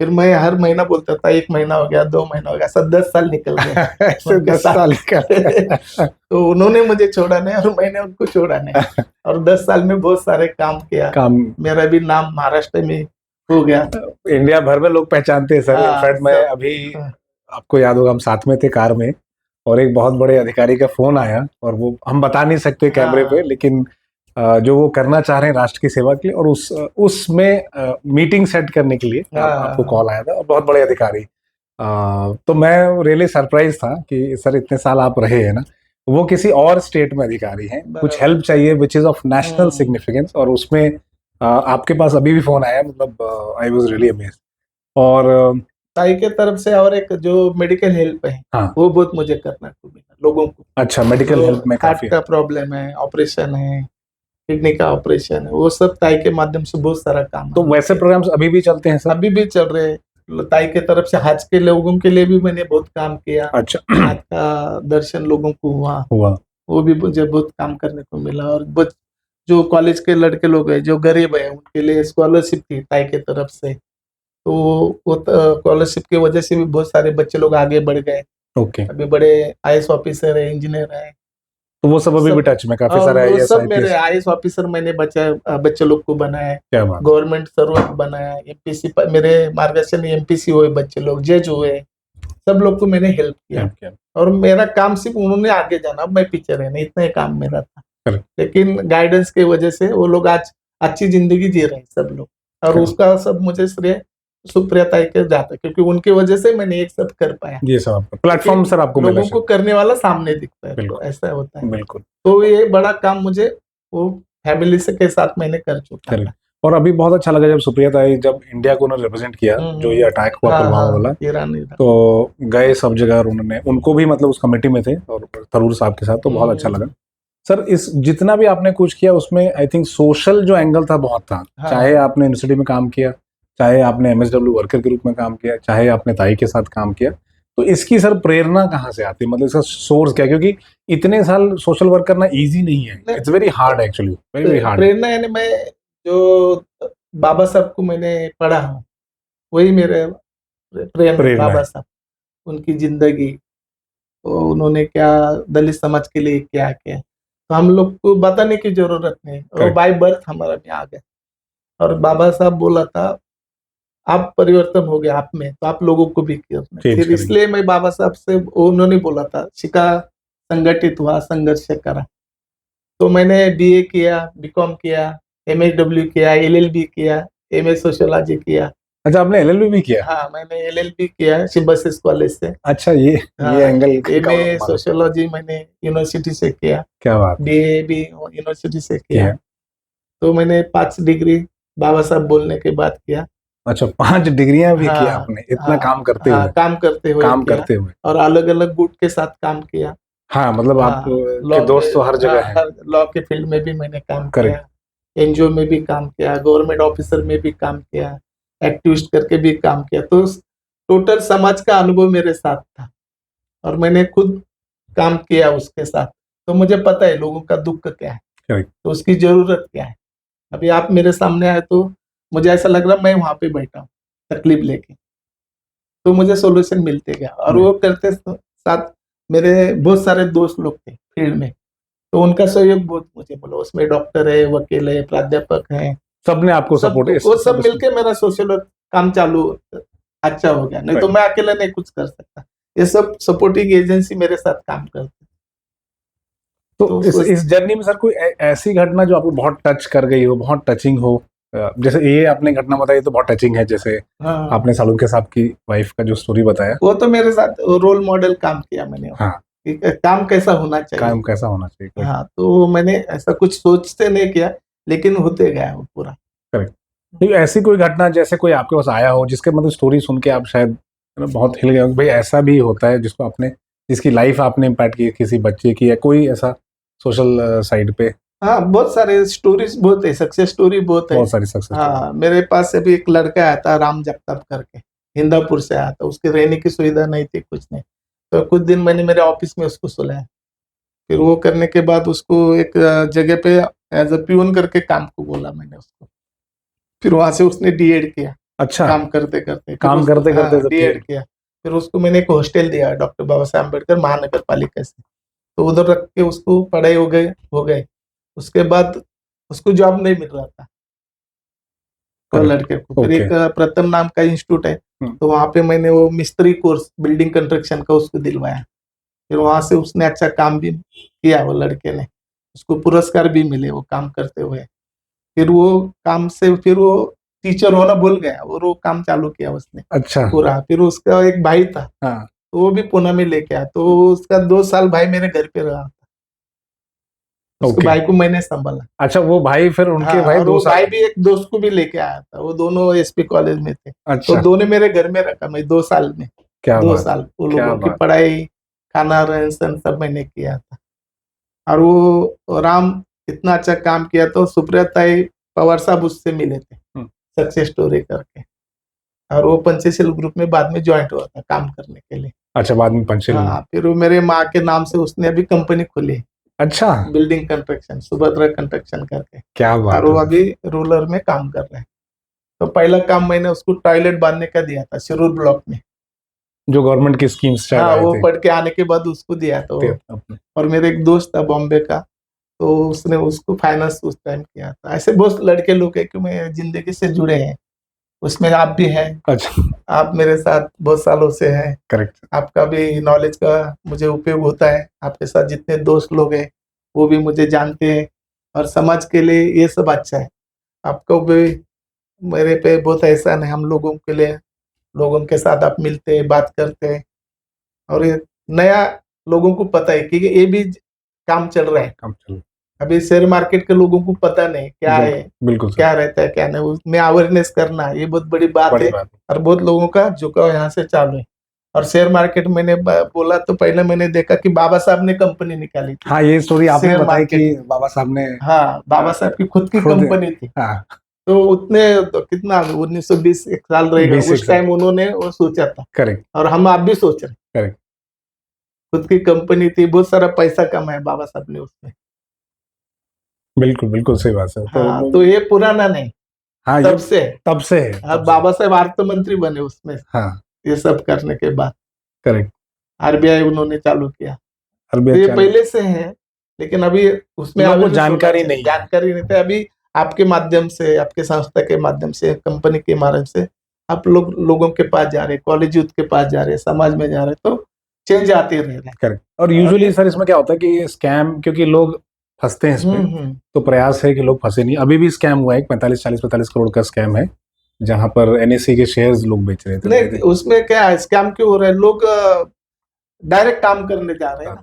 फिर मैं हर महीना बोलता था 1 महीना हो गया, 2 महीना हो गया, सब 10 साल निकल गए ऐसे उनके 10 साथ। साल का तो उन्होंने मुझे छोड़ा नहीं और मैंने उनको छोड़ा नहीं और 10 साल में बहुत सारे काम किया। काम मेरा भी नाम महाराष्ट्र में हो गया। इंडिया भर में लोग पहचानते हैं सर। हाँ, इनफैक्ट मैं सब अभी, हाँ, आपको याद होगा हम साथ में थे कार में और एक बहुत बड़े अधिकारी का फोन आया और वो हम बता नहीं सकते कैमरे पे, हाँ, लेकिन जो वो करना चाह रहे हैं राष्ट्र की सेवा के लिए, और उसमें मीटिंग सेट करने के लिए आपको हाँ, कॉल आया था, और बहुत बड़े अधिकारी। तो मैं रियली सरप्राइज था कि सर इतने साल आप रहे हैं ना, वो किसी और स्टेट में अधिकारी हैं, कुछ बराबर। हेल्प चाहिए which is of national hmm, significance, और उसमें आपके पास अभी भी फोन आया, मतलब आई वाज रियली अमेज्ड। और ताई के तरफ से और एक जो मेडिकल हेल्प है हाँ, वो बहुत मुझे करना को मिला लोगों को। अच्छा, मेडिकल जो हेल्प में हार्ट काफी का प्रॉब्लम है, ऑपरेशन है, किडनी का ऑपरेशन है, वो सब ताई के माध्यम से बहुत सारा काम तो हमने वैसे किया। प्रोग्राम्स अभी भी चलते हैं सर? अभी भी चल रहे हैं। ताई के तरफ से हज के लोगों के लिए भी मैंने बहुत काम किया। अच्छा हज का दर्शन लोगों को हुआ, हुआ। वो भी मुझे बहुत काम करने को मिला। और जो कॉलेज के लड़के लोग हैं जो गरीब है उनके लिए स्कॉलरशिप थी ताई के तरफ से, तो वो स्कॉलरशिप की वजह से भी बहुत सारे बच्चे लोग आगे बढ़ गए। ओके, अभी बड़े आईएएस ऑफिसर है, इंजीनियर है, तो वो सब अभी भी सब। टच में काफी और सारे वो आईएएस सब मेरे आईपीएस। आईएएस ऑफिसर मैंने बच्चे लोग को बनाया, क्या बात, गवर्नमेंट सर्वेंट बनाया, एमपीसी मेरे मार्गदर्शन में एमपीसी हुए बच्चे लोग, जज हुए, सब लोग को मैंने हेल्प किया। हेल्प किया। और मेरा काम सिर्फ उन्होंने आगे जाना, मैं पीछे रहना, इतना ही काम मेरा था। Correct. लेकिन गाइडेंस की वजह से वो लोग आज अच्छी जिंदगी जी रहे हैं सब लोग, और Correct. उसका सब मुझे श्रेय सुप्रिया ताई के जाता है, क्योंकि उनकी वजह से मैंने एक सब कर पाया। ये सब आपका प्लेटफॉर्म सर आपको मिला लोगों को शायद। करने वाला सामने दिखता है, तो बिल्कुल ऐसा होता है। बिल्कुल। तो ये बड़ा काम मुझे वो फैमिली से के साथ मैंने कर चुका करेक्ट। था। और अभी बहुत अच्छा लगा जब सुप्रिया ताई, जब इंडिया को उन्होंने रिप्रेजेंट किया, जो ये अटैक हुआ हाँ, पुलवामा वाला, हाँ, ईरान ईरान। तो गए सब जगह, और उन्होंने, उनको भी मतलब उस कमेटी में थे और थरूर साहब के साथ, तो बहुत अच्छा लगा सर। इस जितना भी आपने कुछ किया उसमें आई थिंक सोशल जो एंगल था बहुत था। हाँ। चाहे आपने यूनिवर्सिटी में काम किया, चाहे आपने एमएसडब्ल्यू वर्कर के रूप में काम किया, चाहे आपने ताई के साथ काम किया, तो इसकी सर प्रेरणा कहाँ से आती है, मतलब इसका सोर्स क्या है? क्योंकि इतने साल सोशल वर्क करना इजी नहीं है, it's very hard actually, very very hard. प्रेरणा यानी मैं जो बाबा साहब को मैंने पढ़ा हूँ, वही मेरे प्रेरणा है, प्रेरणा बाबा है। साहब, उनकी जिंदगी, तो उन्होंने क्या दलित समाज के लिए क्या किया, तो हम लोग को बताने की जरूरत नहीं, वो Correct. बाय बर्थ हमारा में आ गया। और बाबा साहब बोला था आप परिवर्तन हो गया आप में, तो आप लोगों को भी करना। Change फिर करेंगे। इसलिए मैं बाबा साहब से, उन्होंने बोला था शिका, संगठित हुआ, संघर्ष करा। तो मैंने बीए किया, बीकॉम किया, एमएसडब्ल्यू किया, एलएलबी किया, एमए सोशियोलॉजी किया। अच्छा, आपने एलएलबी भी किया? हाँ, मैंने एलएलबी किया सिम्बायोसिस कॉलेज से। अच्छा, ये हाँ, एंगल का एमए मालूम। सोशियोलॉजी मैंने यूनिवर्सिटी से किया, क्या बात है। बीए भी यूनिवर्सिटी से किया। किया। तो मैंने 5 डिग्री बाबा साहब बोलने के बाद किया। अच्छा, 5 डिग्रियां भी किया हाँ, आपने, इतना हाँ, काम करते हाँ, हुए? काम करते हुए काम किया, करते हुए। और अलग-अलग गुट के साथ काम किया। हाँ, मतलब आप हाँ, के लॉ दोस्त तो हर में, हाँ, जगह हैं। हर लॉ के फील्ड में भी मैंने काम करेक्ट। किया, एनजीओ में भी काम किया, गवर्नमेंट ऑफिसर में भी काम किया, एक्टिविस्ट करके भी काम किया। तो टोटल समाज का अनुभव मेरे साथ था, और मैंने खुद काम किया उसके साथ। तो मुझे पता है लोगों का दुःख क्या है, करेक्ट। तो उसकी ज़रूरत क्या है। अभी आप मेरे सामने आए तो मुझे ऐसा लग रहा मैं वहाँ पे बैठा हूँ, तकलीफ लेके, तो मुझे सॉल्यूशन मिलते गया। और वो करते साथ मेरे बहुत सारे दोस्त लोग थे फील्ड में, तो उनका सहयोग बहुत मुझे मिला। उसमें डॉक्टर है, वकील है, प्राध्यापक हैं, सबने आपको सपोर्ट, वो सब मिलके मेरा सोशल वर्क काम चालू अच्छा हो गया। नहीं तो मैं अकेला नहीं कुछ कर सकता। ये सब सपोर्टिंग एजेंसी मेरे साथ काम करते। तो इस जर्नी में सर कोई ऐसी घटना जो आपको बहुत टच कर गई हो, बहुत टचिंग हो? जैसे ये आपने घटना बताई तो बहुत टचिंग है, जैसे हाँ, आपने सालुंके साहब की वाइफ का जो स्टोरी बताया। वो तो मेरे साथ रोल मॉडल काम किया मैंने, हाँ, काम कैसा होना चाहिए। काम कैसा होना चाहिए। हाँ, तो मैंने ऐसा कुछ सोचते नहीं किया, लेकिन होते गया वो पूरा। करेक्ट। तो ऐसी कोई घटना जैसे कोई आपके पास आया हो जिसके मतलब स्टोरी सुन के आप शायद बहुत हिल गए हो, भाई ऐसा भी होता है, जिसको आपने, जिसकी लाइफ आपने इम्पैक्ट की, किसी बच्चे की, या कोई ऐसा सोशल साइड पे? हाँ, बहुत सारे स्टोरीज बहुत है, सक्सेस स्टोरी बहुत है। बहुत सारी सक्सेस। हाँ, मेरे पास से भी एक लड़का आया था राम जगताप करके, हिंदापुर से आया था। उसकी रहने की सुविधा नहीं थी, कुछ नहीं, तो कुछ दिन मैंने मेरे ऑफिस में उसको सुलाया। फिर वो करने के बाद उसको एक जगह पे एज अ पियून करके काम को बोला मैंने उसको। फिर वहां से उसने डीएड किया। अच्छा, काम करते करते काम करते करते तो डीएड किया। फिर उसको मैंने एक हॉस्टल दिया डॉक्टर बाबा साहब अम्बेडकर महानगर पालिका से, तो उधर रख के उसको पढ़ाई हो गए। उसके बाद उसको जॉब नहीं मिल रहा था वो Correct. लड़के को। फिर ओके। एक प्रथम नाम का इंस्टीट्यूट है, तो वहां पे मैंने वो मिस्त्री कोर्स बिल्डिंग कंस्ट्रक्शन का उसको दिलवाया। फिर वहां से उसने अच्छा काम भी किया वो लड़के ने, उसको पुरस्कार भी मिले वो काम करते हुए। फिर वो काम से फिर वो टीचर होना भूल गया और वो काम चालू किया उसने अच्छा। पूरा। फिर उसका एक भाई था, हाँ। तो वो भी पुणे में लेके आया, तो उसका 2 साल भाई मेरे घर पे रहा। उसके ओके। भाई को मैंने संभाला। अच्छा, वो भाई फिर उनके हाँ, भाई और 2 वो साल। भाई भी एक दोस्त को भी लेके आया था, वो दोनों एसपी कॉलेज में थे, तो अच्छा, दोनों मेरे घर में रखा मैं 2 साल में। क्या दो बात, साल वो क्या लोगों की बात। पढ़ाई, खाना, रहन सहन सब मैंने किया था। और वो राम इतना अच्छा काम किया, तो सुप्रिया पवार साहब उससे मिले थे सक्सेस स्टोरी करके, और वो पंचशील ग्रुप में बाद में ज्वाइंट हुआ था काम करने के लिए। अच्छा, बाद में पंचशील में। हाँ, फिर वो मेरे माँ के नाम से उसने अभी कंपनी खोली, अच्छा, बिल्डिंग कंस्ट्रक्शन, सुभद्रा कंस्ट्रक्शन करके, क्या और बात वो है सर। अभी रूरल में काम कर रहे हैं। तो पहला काम मैंने उसको टॉयलेट बांधने का दिया था शिरूर ब्लॉक में। जो गवर्नमेंट की स्कीम्स शायद हाँ, आए वो थे। पढ़ के आने के बाद उसको दिया तो। अपने। और मेरे एक दोस्त था बॉम्बे का, तो उसने उसको फाइनेंस उस टाइम किया था। ऐसे बहुत लड़के लोग हैं कि मैं जिंदगी से जुड़े हैं, उसमें आप भी हैं। अच्छा। आप मेरे साथ बहुत सालों से हैं, करेक्ट। आपका भी नॉलेज का मुझे उपयोग होता है। आपके साथ जितने दोस्त लोग हैं वो भी मुझे जानते हैं, और समाज के लिए ये सब अच्छा है। आपको भी मेरे पे बहुत एहसान है, हम लोगों के लिए। लोगों के साथ आप मिलते हैं, बात करते हैं, और ये नया लोगों को पता है कि ये भी काम चल रहा है। काम चल। अभी शेयर मार्केट के लोगों को पता नहीं क्या है, बिल्कुल सर। क्या रहता है, क्या नहीं, उसमें अवेयरनेस करना ये बहुत बड़ी बात बड़ी है। बात। और बहुत लोगों का झुकाव यहाँ से चालू है। और शेयर मार्केट मैंने बोला तो पहले मैंने देखा कि बाबा साहब ने कंपनी निकाली थी हाँ, ये स्टोरी आपने शेयर बताई कि मार्केट में। बाबा साहब ने हाँ, बाबा साहब की खुद की खुद। कंपनी थी। हाँ, तो उतने तो कितना 1920 एक साल रहेगा 20 उस टाइम उन्होंने वो सोचा था, करेक्ट। और हम आप भी सोच रहे हैं। करेक्ट। खुद की कंपनी थी, बहुत सारा पैसा कमाया बाबा साहब ने उसमें। बिल्कुल बिल्कुल सही बात है। हाँ, तो ये पुराना नहीं, हाँ, ये तब से। तब से है, अब तब से। बाबा साहब अर्थ मंत्री बने उसमें, हाँ, ये सब करने के बाद करेक्ट। आरबीआई उन्होंने चालू किया। अरबी तो ये अच्छा। पहले से है, लेकिन अभी उसमें लोगों को awareness होना जानकारी चाहिए। नहीं है। जानकारी नहीं था। अभी आपके माध्यम से, आपके संस्था के माध्यम से, कंपनी के माध्यम से आप लोगों के पास जा रहे, कॉलेज यूथ के पास जा रहे, समाज में जा रहे, तो चेंज आते रह रहे। करेक्ट। और यूजुअली सर इसमें क्या होता है कि ये स्कैम, क्योंकि लोग फंसते हैं इसमें, तो प्रयास है कि लोग फंसे नहीं। अभी भी स्कैम हुआ है, 45 करोड़ का स्कैम है, जहां पर एनएससी के शेयर्स लोग बेच रहे थे। नहीं, उसमें क्या है, स्कैम क्यों हो रहा है? लोग डायरेक्ट काम करने जा रहे हैं ना,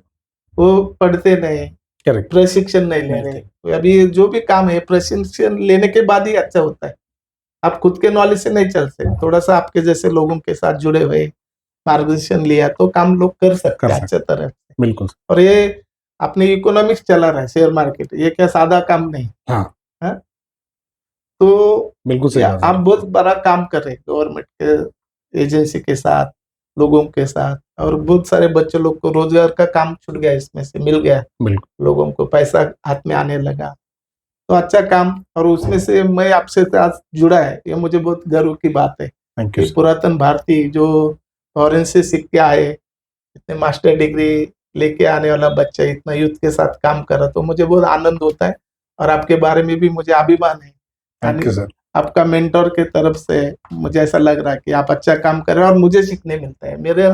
वो पढ़ते नहीं, करेक्ट। प्रशिक्षण नहीं ले रहे। तो अभी जो भी काम है प्रशिक्षण लेने के बाद ही अच्छा होता है। आप खुद के नॉलेज से नहीं चल सकते, थोड़ा सा आपके जैसे लोगों के साथ जुड़े हुए, मार्गदर्शन लिया, तो काम लोग कर सकते हैं अच्छे तरह से। बिल्कुल। और ये अपने इकोनॉमिक्स चला रहा है शेयर मार्केट, ये क्या सादा काम नहीं। हाँ, है? तो बिल्कुल सही बात आप है। बहुत बड़ा काम कर रहे हैं गवर्नमेंट के एजेंसी के साथ, लोगों के साथ, और बहुत सारे बच्चे लोग को रोजगार का काम छूट गया, इसमें से मिल गया, बिल्कुल। लोगों को पैसा हाथ में आने लगा, तो अच्छा काम। और उसमें से मैं आपसे आज जुड़ा है, ये मुझे बहुत गर्व की बात है थैंक यू कि सर। पुरातन भारतीय जो फॉरेन से सीख के आए, इतने मास्टर डिग्री लेके आने वाला बच्चा इतना यूथ के साथ काम कर रहा, तो मुझे बहुत आनंद होता है। और आपके बारे में भी मुझे अभिमान है, थैंक यू यानी सर। आपका मेंटोर के तरफ से मुझे ऐसा लग रहा है कि आप अच्छा काम कर रहे हो, और मुझे सीखने मिलता है। मेरे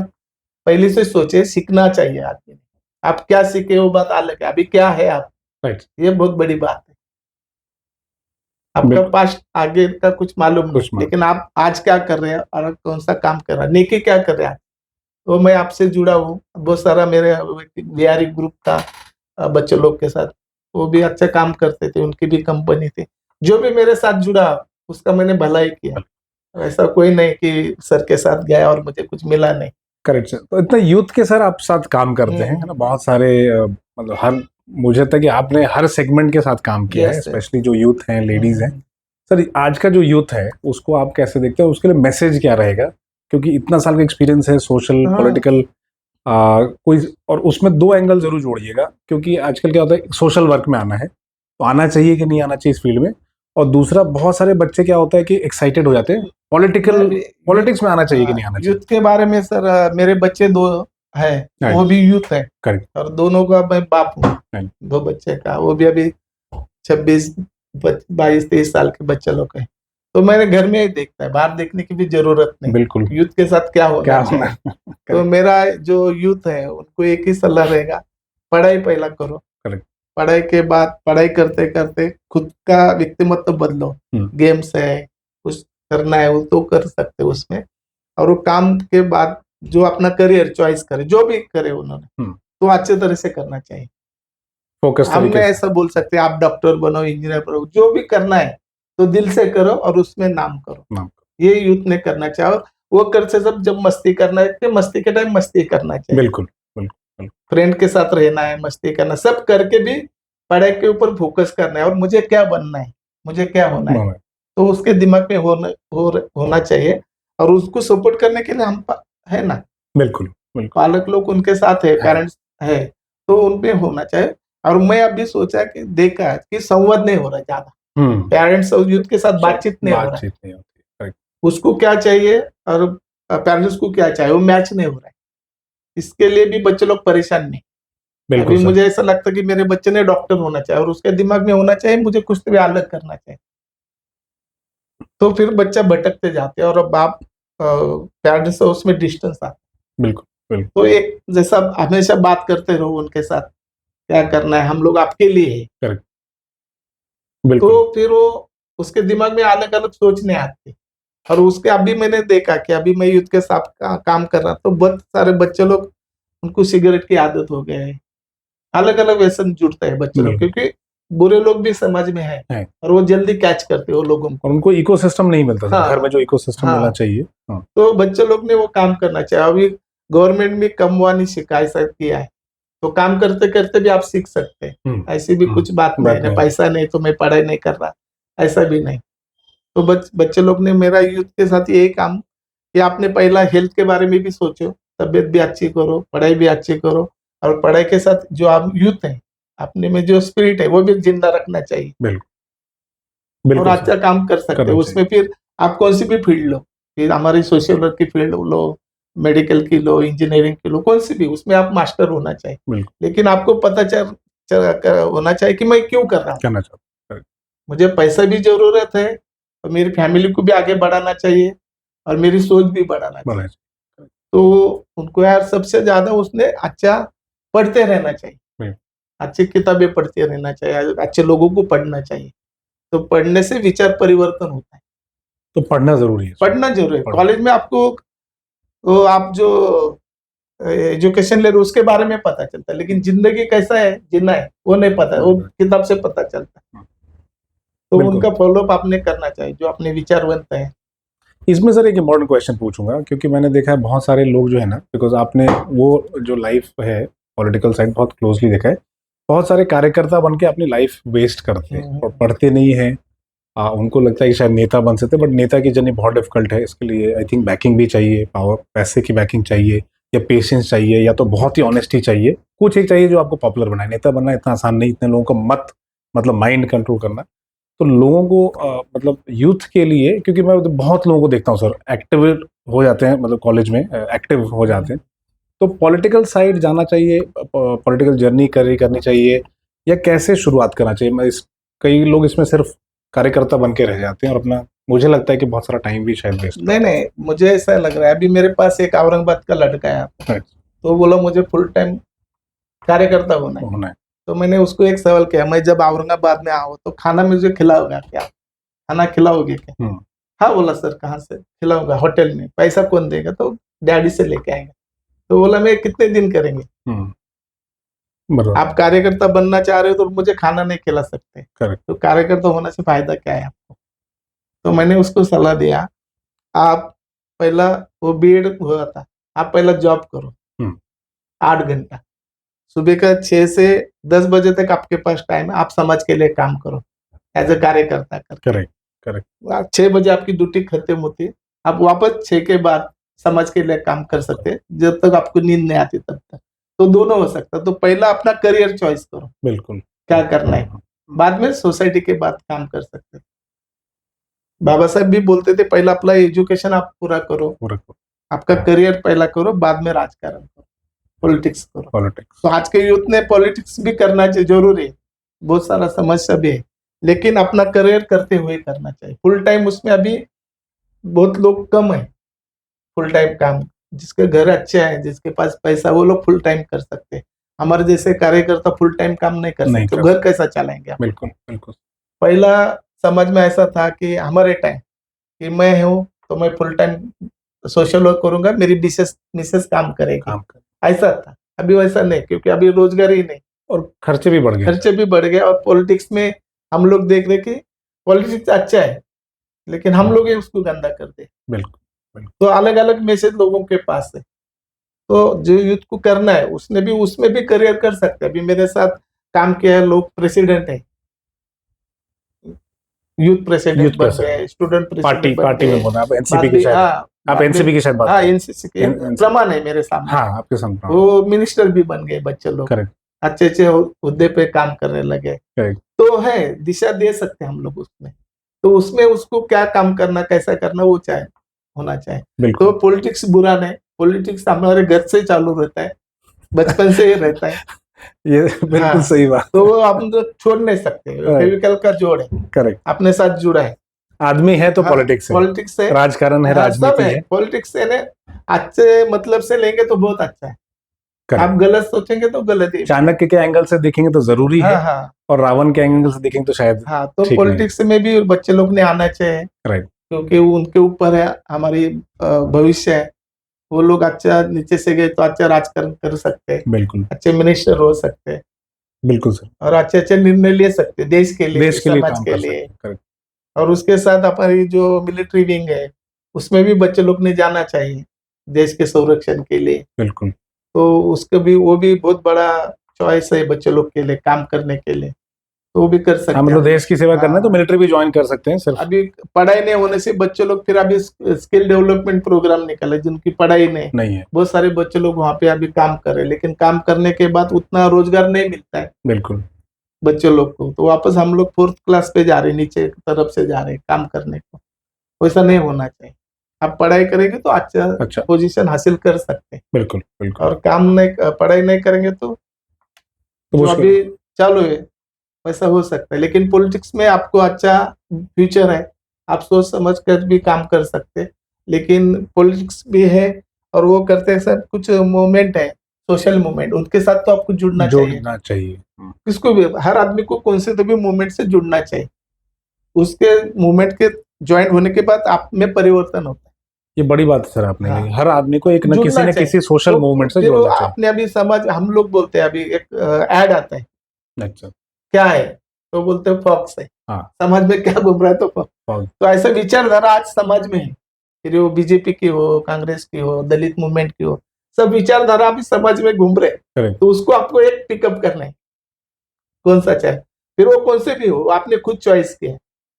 पहले से सोचे सीखना चाहिए आदमी ने। आप क्या सीखे वो बात अलग है, अभी क्या है आप, राइट। ये बहुत बड़ी बात है। आपका पास्ट आगे का कुछ मालूम नहीं, लेकिन आप आज क्या कर रहे हैं और कौन सा काम कर रहा है, नेकी क्या कर रहे हैं, तो मैं आपसे जुड़ा हूँ। बहुत सारा मेरे बिहारी ग्रुप था बच्चे लोग के साथ, वो भी अच्छा काम करते थे, उनकी भी कंपनी थी। जो भी मेरे साथ जुड़ा उसका मैंने भला ही किया, ऐसा कोई नहीं कि सर के साथ गया और मुझे कुछ मिला नहीं। Correct sir. तो इतना यूथ के साथ आप साथ काम करते हैं, है ना, बहुत सारे मतलब हर, मुझे लगता है कि आपने हर सेगमेंट के साथ काम किया है, स्पेशली जो यूथ हैं, लेडीज हैं। सर, आज का जो यूथ है उसको आप कैसे देखते हैं, उसके लिए मैसेज क्या रहेगा? क्योंकि इतना साल का एक्सपीरियंस है, सोशल पॉलिटिकल कोई, और उसमें 2 एंगल जरूर जोड़िएगा, क्योंकि आजकल क्या होता है, सोशल वर्क में आना है तो आना चाहिए कि नहीं आना चाहिए इस फील्ड में, और दूसरा बहुत सारे बच्चे क्या होता है कि एक्साइटेड हो जाते हैं, पॉलिटिक्स में आना चाहिए कि नहीं आना चाहिए? यूथ के बारे में सर, मेरे बच्चे 2 है, Right. वो भी यूथ है करेक्ट। और दोनों का मैं बाप हूँ। Right. 2 बच्चे का, वो भी अभी 26, 22, 23 साल के बच्चे लोग हैं। तो मेरे घर में ही देखता है, बाहर देखने की भी जरूरत नहीं। बिल्कुल। यूथ के साथ क्या क्या होना होना चाहिए। तो मेरा जो यूथ है उनको एक ही सलाह रहेगा, पढ़ाई पहला करो। करेक्ट। पढ़ाई के बाद पढ़ाई करते करते खुद का व्यक्तिमत्व बदलो। गेम्स है, कुछ करना है वो तो कर सकते हो उसमें, और वो काम के बाद जो अपना करियर चॉइस करे, जो भी करे उन्होंने तो अच्छे तरह से करना चाहिए। फोकस हम तरीके से। ऐसा बोल सकते हैं आप डॉक्टर बनो, इंजीनियर बनो, जो भी करना है तो दिल से करो और उसमें नाम करो। ये यूथ ने करना चाहिए। और वो करते सब जब मस्ती करना है कि मस्ती के टाइम मस्ती करना चाहिए। बिल्कुल बिल्कुल। फ्रेंड के साथ रहना है, मस्ती करना, सब करके भी पढ़ाई के ऊपर फोकस करना है और मुझे क्या बनना है, मुझे क्या होना है, तो उसके दिमाग में होना चाहिए। और उसको सपोर्ट करने के लिए हम है ना, बिल्कुल पालक लोग उनके साथ है, पेरेंट्स है, तो उनपे होना चाहिए। और मैं अभी सोचा कि देखा कि संवाद नहीं हो रहा ज्यादा, पेरेंट्स और यूथ के साथ बातचीत नहीं हो रहा, उसको क्या चाहिए और पेरेंट्स को क्या चाहिए वो मैच नहीं हो रहा है। इसके लिए भी बच्चे लोग परेशान नहीं। अभी मुझे ऐसा लगता है कि मेरे बच्चे ने डॉक्टर होना चाहिए और उसके दिमाग में होना चाहिए मुझे कुछ भी अलग करना चाहिए। तो फिर बच्चा भटकते जाते हैं और बाप पेरेंट्स उसमें डिस्टेंस आता है। बिल्कुल। तो एक जैसा हमेशा बात करते रहो उनके साथ, क्या करना है, हम लोग आपके लिए है। करेक्ट। तो फिर वो उसके दिमाग में अलग अलग सोचने आती। और उसके अभी मैंने देखा कि अभी मैं यूथ के साथ काम कर रहा तो बहुत सारे बच्चे लोग उनको सिगरेट की आदत हो गया है, अलग अलग व्यसन जुड़ता है बच्चे लोग, क्योंकि बुरे लोग भी समाज में है और वो जल्दी कैच करते हैं वो लोगों को, और उनको इकोसिस्टम नहीं मिलता। घर में जो इकोसिस्टम मिलना चाहिए। तो बच्चे लोग ने वो काम करना चाहिए। अभी गवर्नमेंट भी कमवानी शिकायत किया है, तो काम करते करते भी आप सीख सकते हैं। ऐसी भी कुछ बात नहीं है, पैसा नहीं तो मैं पढ़ाई नहीं कर रहा, ऐसा भी नहीं। तो बच्चे लोग ने मेरा यूथ के साथ यही काम कि आपने पहला हेल्थ के बारे में भी सोचो, तबियत भी अच्छी करो, पढ़ाई भी अच्छी करो, और पढ़ाई के साथ जो आप यूथ है अपने में जो स्पिरिट है वो भी जिंदा रखना चाहिए। बिल्कुल। और अच्छा काम कर सकते हो उसमें। फिर आप कौन सी भी फील्ड लो, फिर हमारी सोशल वर्क की फील्ड लो, मेडिकल की लो, इंजीनियरिंग की लो, कौन सी भी, उसमें आप मास्टर होना चाहिए। लेकिन आपको पता होना चाहिए कि मैं क्यों कर रहा हूँ। मुझे पैसा भी जरूरत है और मेरी फैमिली को भी आगे बढ़ाना चाहिए और मेरी सोच भी बढ़ाना चाहिए। तो उनको यार सबसे ज्यादा उसने अच्छा पढ़ते रहना चाहिए, अच्छी किताबें पढ़ते रहना चाहिए, अच्छे लोगों को पढ़ना चाहिए। तो पढ़ने से विचार परिवर्तन होता है। तो पढ़ना जरूरी है। पढ़ना जरूरी है। कॉलेज में आपको तो आप जो एजुकेशन ले रहे उसके बारे में पता चलता है, लेकिन जिंदगी कैसा है जीना है वो नहीं पता, वो किताब से पता चलता है। तो उनका फॉलोअप आपने करना चाहिए जो अपने विचार बनते हैं। इसमें सर एक इम्पोर्टेंट क्वेश्चन पूछूंगा, क्योंकि मैंने देखा है बहुत सारे लोग जो है ना, बिकॉज आपने वो जो लाइफ है पॉलिटिकल साइड बहुत क्लोजली देखा है, बहुत सारे कार्यकर्ता बन के अपनी लाइफ वेस्ट करते हैं और पढ़ते नहीं हैं। उनको लगता है कि शायद नेता बन सकते, बट नेता की जर्नी बहुत डिफिकल्ट है। इसके लिए आई थिंक बैकिंग भी चाहिए, पावर, पैसे की बैकिंग चाहिए, या पेशेंस चाहिए, या तो बहुत ही ऑनेस्टी चाहिए। कुछ एक चाहिए जो आपको पॉपुलर बनाए। नेता बनना इतना आसान नहीं, इतने लोगों का मतलब माइंड कंट्रोल करना। तो लोगों को मतलब यूथ के लिए, क्योंकि मैं बहुत लोगों को देखता हूँ सर एक्टिव हो जाते हैं, मतलब कॉलेज में एक्टिव हो जाते हैं, तो पॉलिटिकल साइड जाना चाहिए, पॉलिटिकल जर्नी करनी चाहिए, या कैसे शुरुआत करना चाहिए? कई लोग इसमें सिर्फ कार्यकर्ता बन के रह जाते हैं और अपना, मुझे लगता है कि बहुत सारा टाइम भी शायद वेस्ट। नहीं, मुझे ऐसा लग रहा है, अभी मेरे पास एक औरंगाबाद का लड़का है, तो बोला मुझे फुल टाइम कार्यकर्ता होना है। तो मैंने उसको एक सवाल किया, मैं जब औरंगाबाद में आऊँ तो खाना मुझे खिलाओगा क्या, खाना खिलाओगे क्या? हाँ बोला सर, कहाँ से खिलाऊंगा, होटल में। पैसा कौन देगा? तो डैडी से लेके आएंगे। तो बोला मैं कितने दिन करेंगे? आप कार्यकर्ता बनना चाह रहे हो तो मुझे खाना नहीं खिला सकते, तो कार्यकर्ता होने से फायदा क्या है आपको? तो मैंने उसको सलाह दिया, आप पहला, वो बीएड हुआ था, आप पहला जॉब करो 8 घंटा, सुबह का 6 से 10 बजे तक आपके पास टाइम है, आप समाज के लिए काम करो एज ए कार्यकर्ता कर। करेक्ट। 6 बजे आपकी ड्यूटी खत्म होती है, आप वापस 6 के बाद समाज के लिए काम कर सकते हैं, जब तक आपको नींद नहीं आती तब तक। तो दोनों हो सकता है। तो पहला अपना करियर चॉइस करो, बिल्कुल क्या करना है, बाद में सोसाइटी के बाद काम कर सकते हैं। बाबा साहेब भी बोलते थे पहला अपना एजुकेशन आप पूरा करो, पूरा आपका करियर पहला करो, बाद में राजकारण करो, पॉलिटिक्स करो। पॉलिटिक्स। तो आज के यूथ ने पॉलिटिक्स भी करना चाहिए, जरूरी है, बहुत सारा समस्या भी है, लेकिन अपना करियर करते हुए करना चाहिए। फुल टाइम उसमें अभी बहुत लोग कम है फुल टाइम काम, जिसके घर अच्छे हैं, जिसके पास पैसा, वो लोग फुल टाइम कर सकते हैं। हमारे जैसे कार्यकर्ता फुल टाइम काम नहीं कर नहीं सकते, कर तो घर कैसा चलाएंगे आप? बिल्कुल बिल्कुल। पहला समझ में ऐसा था कि हमारे टाइम कि मैं हूँ तो मैं फुल टाइम सोशल वर्क करूंगा, मेरी मिसेस काम करेगी, काम कर ऐसा था। अभी वैसा नहीं, क्योंकि अभी रोजगार ही नहीं, और खर्चे भी बढ़ गए। खर्चे भी बढ़ गए। और पॉलिटिक्स में हम लोग देख रहे कि पॉलिटिक्स अच्छा है, लेकिन हम लोग ही उसको गंदा करते हैं। बिल्कुल तो अलग अलग मैसेज लोगों के पास है, तो जो यूथ को करना है उसने भी उसमें भी करियर कर सकते हैं। अभी मेरे साथ काम किया है लोग, प्रेसिडेंट है, यूथ प्रेसिडेंट बन गए, स्टूडेंट पार्टी प्रेसिडेंट बन पार्टी में गए। बोला आप बाद एनसीपी की में शायद, हाँ, आप बाद एनसीपी में की शायद बात हाँ कर एनसीसी के NCP प्रमाण है मेरे सामने। हाँ आपके सामने। वो मिनिस्टर भी बन गए बच्चे लोग, करेक्ट अच्छे अच्छे हुद्दे पे काम करने लगे। करेक्ट। तो है, दिशा दे सकते हैं हम लोग उसमें। तो उसमें उसको क्या काम करना, कैसा करना, वो चाहे होना चाहिए। बिल्कुल। तो पॉलिटिक्स बुरा नहीं, पॉलिटिक्स हमारे घर से चालू रहता है, बचपन से ही रहता है। ये बिल्कुल हाँ, सही बात। तो वो आप तो छोड़ नहीं सकते, फेविकल का जोड़ है, करेक्ट। अपने साथ जुड़ा है। आदमी है तो हाँ, पॉलिटिक्स है, पॉलिटिक्स है, राजकारण है, हाँ, सब राजनीति है। है। पॉलिटिक्स से ने अच्छे मतलब से लेंगे तो बहुत अच्छा है, करेक्ट। आप गलत सोचेंगे तो गलत ही। चाणक्य के एंगल से देखेंगे तो जरूरी है, हाँ हाँ और रावण के एंगल से देखेंगे तो शायद हाँ, तो ठीक नहीं। पॉलिटिक्स में भी बच्चे लोग ने आना चाहिए, राइट। क्योंकि वो उनके ऊपर है हमारी भविष्य है। वो लोग अच्छा नीचे से गए तो अच्छा राजकारण कर सकते हैं, बिल्कुल अच्छे मिनिस्टर हो सकते हैं, बिल्कुल सर। और अच्छे अच्छे निर्णय ले सकते हैं देश के लिए, देश के लिए समाज काम के कर लिए। सकते हैं। करेक्ट। और उसके साथ हमारी जो मिलिट्री विंग है, उसमें भी बच्चे लोग ने जाना चाहिए देश के संरक्षण के लिए। बिल्कुल। तो उसका भी, वो भी बहुत बड़ा चॉइस है बच्चे लोग के लिए काम करने के लिए, तो वो भी कर सकते हाँ हैं मतलब हम देश की सेवा करना है तो हाँ। मिलिट्री भी ज्वाइन कर सकते हैं सिर्फ। अभी पढ़ाई नहीं होने से बच्चे लोग फिर अभी स्किल डेवलपमेंट प्रोग्राम निकले, जिनकी पढ़ाई नहीं है। बहुत सारे बच्चे लोग वहाँ पे अभी काम कर रहे हैं, लेकिन काम करने के बाद उतना रोजगार नहीं मिलता है बिल्कुल। बच्चे लोग को। तो वापस हम लोग 4th क्लास पे जा रहे हैं, नीचे की तरफ से जा रहे हैं काम करने को। वैसा नहीं होना चाहिए, आप पढ़ाई करेंगे तो अच्छा पोजीशन हासिल कर सकते हैं। बिल्कुल बिल्कुल। और काम नहीं, पढ़ाई नहीं करेंगे तो जो अभी चालू है वैसा हो सकता है। लेकिन पॉलिटिक्स में आपको अच्छा फ्यूचर है, आप सोच समझ कर भी काम कर सकते हैं। लेकिन पॉलिटिक्स भी है और वो करते हैं सर, कुछ मूवमेंट है, सोशल मूवमेंट, उनके साथ तो आपको जुड़ना चाहिए। किसको भी, हर आदमी को कौन से तो भी मूवमेंट से जुड़ना चाहिए। उसके मूवमेंट के ज्वाइन होने के बाद आप में परिवर्तन होता है। ये बड़ी बात है सर आपने कही, हर आदमी को एक न जुड़ना किसी चाहिए। सोशल तो मूवमेंट से फिर जुड़ना चाहिए। आपने अभी समझ, हम लोग बोलते हैं अभी एक ऐड आता है, अच्छा क्या है, तो बोलते हैं फॉक्स है। हाँ। समाज में क्या घूम रहा है तो फॉक्स। तो ऐसा विचारधारा आज समाज में है, फिर वो बीजेपी की हो, कांग्रेस की हो, दलित मूवमेंट की हो, सब विचारधारा अभी समाज में घूम रहे। करेक्ट। तो उसको आपको एक पिकअप करना है, कौन सा चाहे, फिर वो कौन से भी हो, आपने खुद चॉइस किया,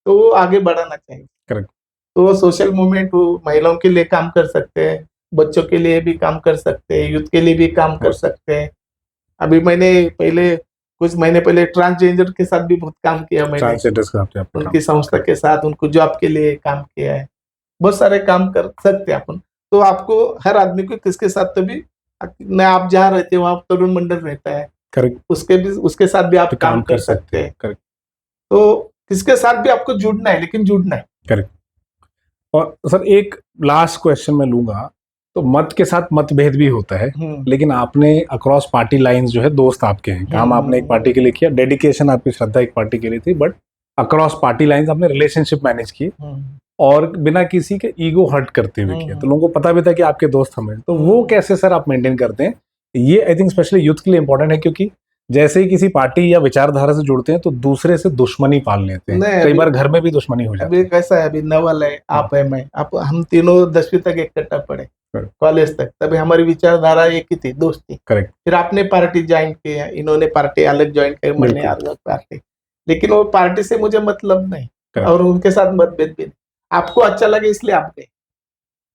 तो वो आगे बढ़ाना चाहिए। करेक्ट। तो वो सोशल मूवमेंट हो, महिलाओं के लिए काम कर सकते हैं, बच्चों के लिए भी काम कर सकते हैं, यूथ के लिए भी काम कर सकते हैं। अभी मैंने पहले कुछ महीने पहले ट्रांसजेंडर के साथ भी बहुत काम किया मैंने, ट्रांसजेंडर्स का आपने उनकी संस्था के साथ, उनको जॉब के लिए काम किया है। बहुत सारे काम कर सकते हैं अपन। तो आपको हर आदमी को किसके साथ तो भी, न आप जहाँ रहते हैं वहाँ तरुण मंडल रहता है, करेक्ट, उसके साथ भी आप काम कर सकते हैं। करेक्ट। तो किसके साथ भी आपको जुड़ना है, लेकिन जुड़ना है। करेक्ट। और सर एक लास्ट क्वेश्चन मैं लूंगा, तो मत के साथ मतभेद भी होता है, लेकिन आपने अक्रॉस पार्टी लाइंस जो है, दोस्त आपके हैं, काम आपने एक पार्टी के लिए किया, डेडिकेशन आपकी श्रद्धा एक पार्टी के लिए थी, बट अक्रॉस पार्टी लाइंस आपने रिलेशनशिप मैनेज किए और बिना किसी के ईगो हर्ट करते हुए किया। तो लोगों को पता भी था कि आपके दोस्त हमें, तो वो कैसे सर आप मेंटेन करते हैं? ये आई थिंक स्पेशली यूथ के लिए इंपॉर्टेंट है, क्योंकि जैसे ही किसी पार्टी या विचारधारा से जुड़ते हैं तो दूसरे से दुश्मनी पाल लेते हैं, कई बार घर में भी दुश्मनी हो जाती है। अभी कैसा है, अभी नवल है, आप है, मैं, आप, हम तीनों 10वीं तक इकट्ठा पढ़े, कॉलेज तक, तभी हमारी विचारधारा एक ही थी, दोस्ती। करेक्ट। फिर आपने पार्टी ज्वाइन की है, इन्होंने पार्टी अलग ज्वाइन की, मैंने अलग पार्टी, लेकिन वो पार्टी से मुझे मतलब नहीं और उनके साथ मतभेद भी नहीं। आपको अच्छा लगे इसलिए आप गए,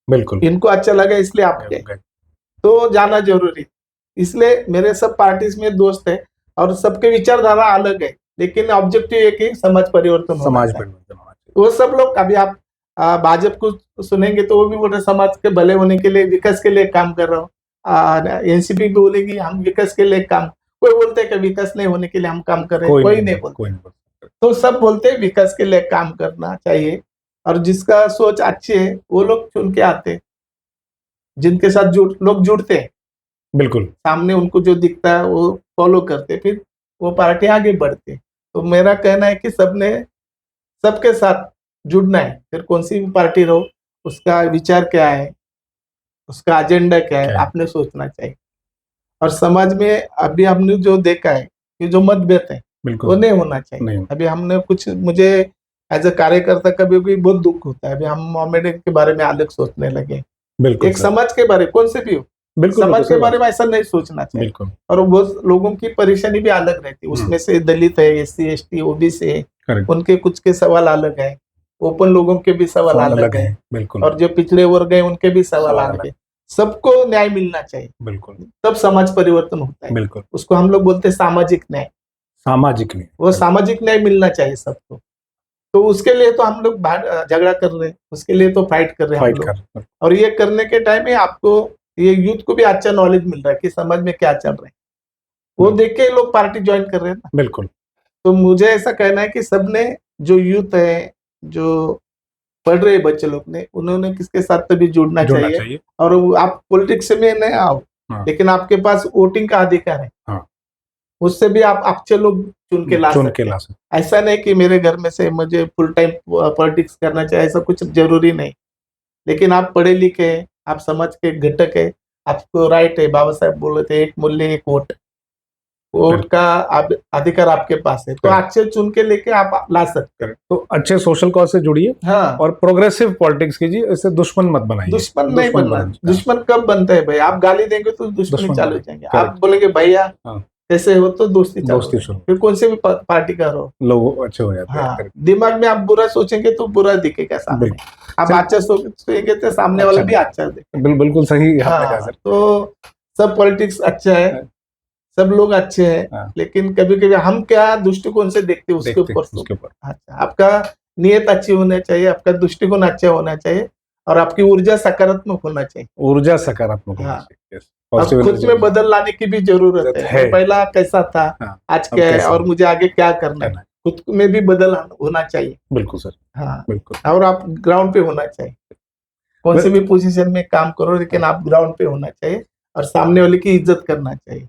बिल्कुल, इनको अच्छा लगा इसलिए आप गए, तो जाना जरूरी। इसलिए मेरे सब पार्टीज में दोस्त है और सबके विचारधारा अलग है, लेकिन ऑब्जेक्टिव एक ही, समाज परिवर्तन होना चाहिए। वो सब लोग अभी आप भाजपा को सुनेंगे तो वो भी बोल रहे समाज के भले होने के लिए, विकास के लिए काम कर रहा हूँ। एनसीपी भी बोलेगी हम विकास के लिए काम, कोई बोलते हैं कि विकास नहीं होने के लिए हम काम कर रहे हैं, कोई नहीं बोलते। तो सब बोलते हैं विकास के लिए काम करना चाहिए, और जिसका सोच अच्छी है वो लोग चुन के आते, जिनके साथ लोग जुड़ते हैं, बिल्कुल सामने उनको जो दिखता है वो फॉलो करते, फिर वो पार्टी आगे बढ़ती। तो मेरा कहना है कि सबने सबके साथ जुड़ना है, फिर कौन सी भी पार्टी रहो, उसका विचार क्या है, उसका एजेंडा क्या है, आपने सोचना चाहिए। और समाज में अभी हमने जो देखा है कि जो मतभेद है वो नहीं होना चाहिए। अभी हमने कुछ, मुझे एज ए कार्यकर्ता कभी भी बहुत दुख होता है, अभी हम मोमेडियन के बारे में अलग सोचने लगे। एक समाज के बारे, कौन से भी हो, समाज के बारे में ऐसा नहीं सोचना चाहिए। और वो लोगों की परेशानी भी अलग रहती है, उसमें से दलित है, SC ST OBC है, उनके कुछ के सवाल अलग है, ओपन लोगों के भी सवाल अलग है, और जो पिछड़े वर्ग है उनके भी सवाल अलग है। सबको न्याय मिलना चाहिए, बिल्कुल, तब समाज परिवर्तन होता है। बिल्कुल, उसको हम लोग बोलते हैं सामाजिक न्याय। सामाजिक न्याय, वो सामाजिक न्याय मिलना चाहिए सबको। तो उसके लिए तो हम लोग झगड़ा कर रहे हैं, उसके लिए तो फाइट कर रहे हैं हम लोग। और ये करने के टाइम में आपको, ये यूथ को भी अच्छा नॉलेज मिल रहा है कि समाज में क्या चल रहा है, वो देख के लोग पार्टी ज्वाइन कर रहे हैं ना। बिल्कुल। तो मुझे ऐसा कहना है कि सबने, जो यूथ है, जो पढ़ रहे बच्चे लोग ने, उन्होंने किसके साथ तभी जुड़ना चाहिए। और आप पॉलिटिक्स में नहीं आओ, लेकिन आपके पास वोटिंग का अधिकार है, उससे भी आप अच्छे लोग चुन के ला सकते हैं। ऐसा नहीं कि मेरे घर में से मुझे फुल टाइम पॉलिटिक्स करना चाहिए, ऐसा कुछ जरूरी नहीं। लेकिन आप पढ़े लिखे हैं, आप समाज के घटक है, आपको राइट है। बाबा साहब बोले थे, एक मूल्य एक वोट, वोट का अधिकार आपके पास है, तो अच्छे चुन के लेके आप ला सकते हैं। तो अच्छे सोशल कॉज से जुड़िए, हाँ, और प्रोग्रेसिव पॉलिटिक्स कीजिए, इससे दुश्मन मत बनाइए। दुश्मन नहीं बनना। दुश्मन कब बनता है भाई, आप गाली देंगे तो दुश्मनी चालू हो जाएंगे। आप बोलेंगे भैया कैसे हो, तो दोस्ती चालू। फिर कौन से भी पार्टी का रहो, लोग अच्छे हो जाते हैं। हाँ, दिमाग में आप बुरा सोचेंगे तो बुरा दिखेगा सामने, आप अच्छा सोचेंगे तो सामने वाला भी अच्छा दिखेगा। बिल्कुल सही आपने कहा सर। तो सब पॉलिटिक्स अच्छा है, सब लोग अच्छे हैं, लेकिन कभी कभी हम क्या दृष्टिकोण से देखते हैं उसके ऊपर। अच्छा, आपका नियत अच्छी होना चाहिए, आपका दृष्टिकोण अच्छा होना चाहिए, और आपकी ऊर्जा सकारात्मक होना चाहिए। ऊर्जा सकारात्मक होना चाहिए। और खुद में बदल लाने की भी जरूरत है। पहला कैसा था, आज क्या है, और मुझे आगे क्या करना है, खुद में भी बदल होना चाहिए। बिल्कुल सर, हाँ बिल्कुल। और आप ग्राउंड पे होना चाहिए, कौन से भी पोजीशन में काम करो, लेकिन आप ग्राउंड पे होना चाहिए, और सामने वाले की इज्जत करना चाहिए।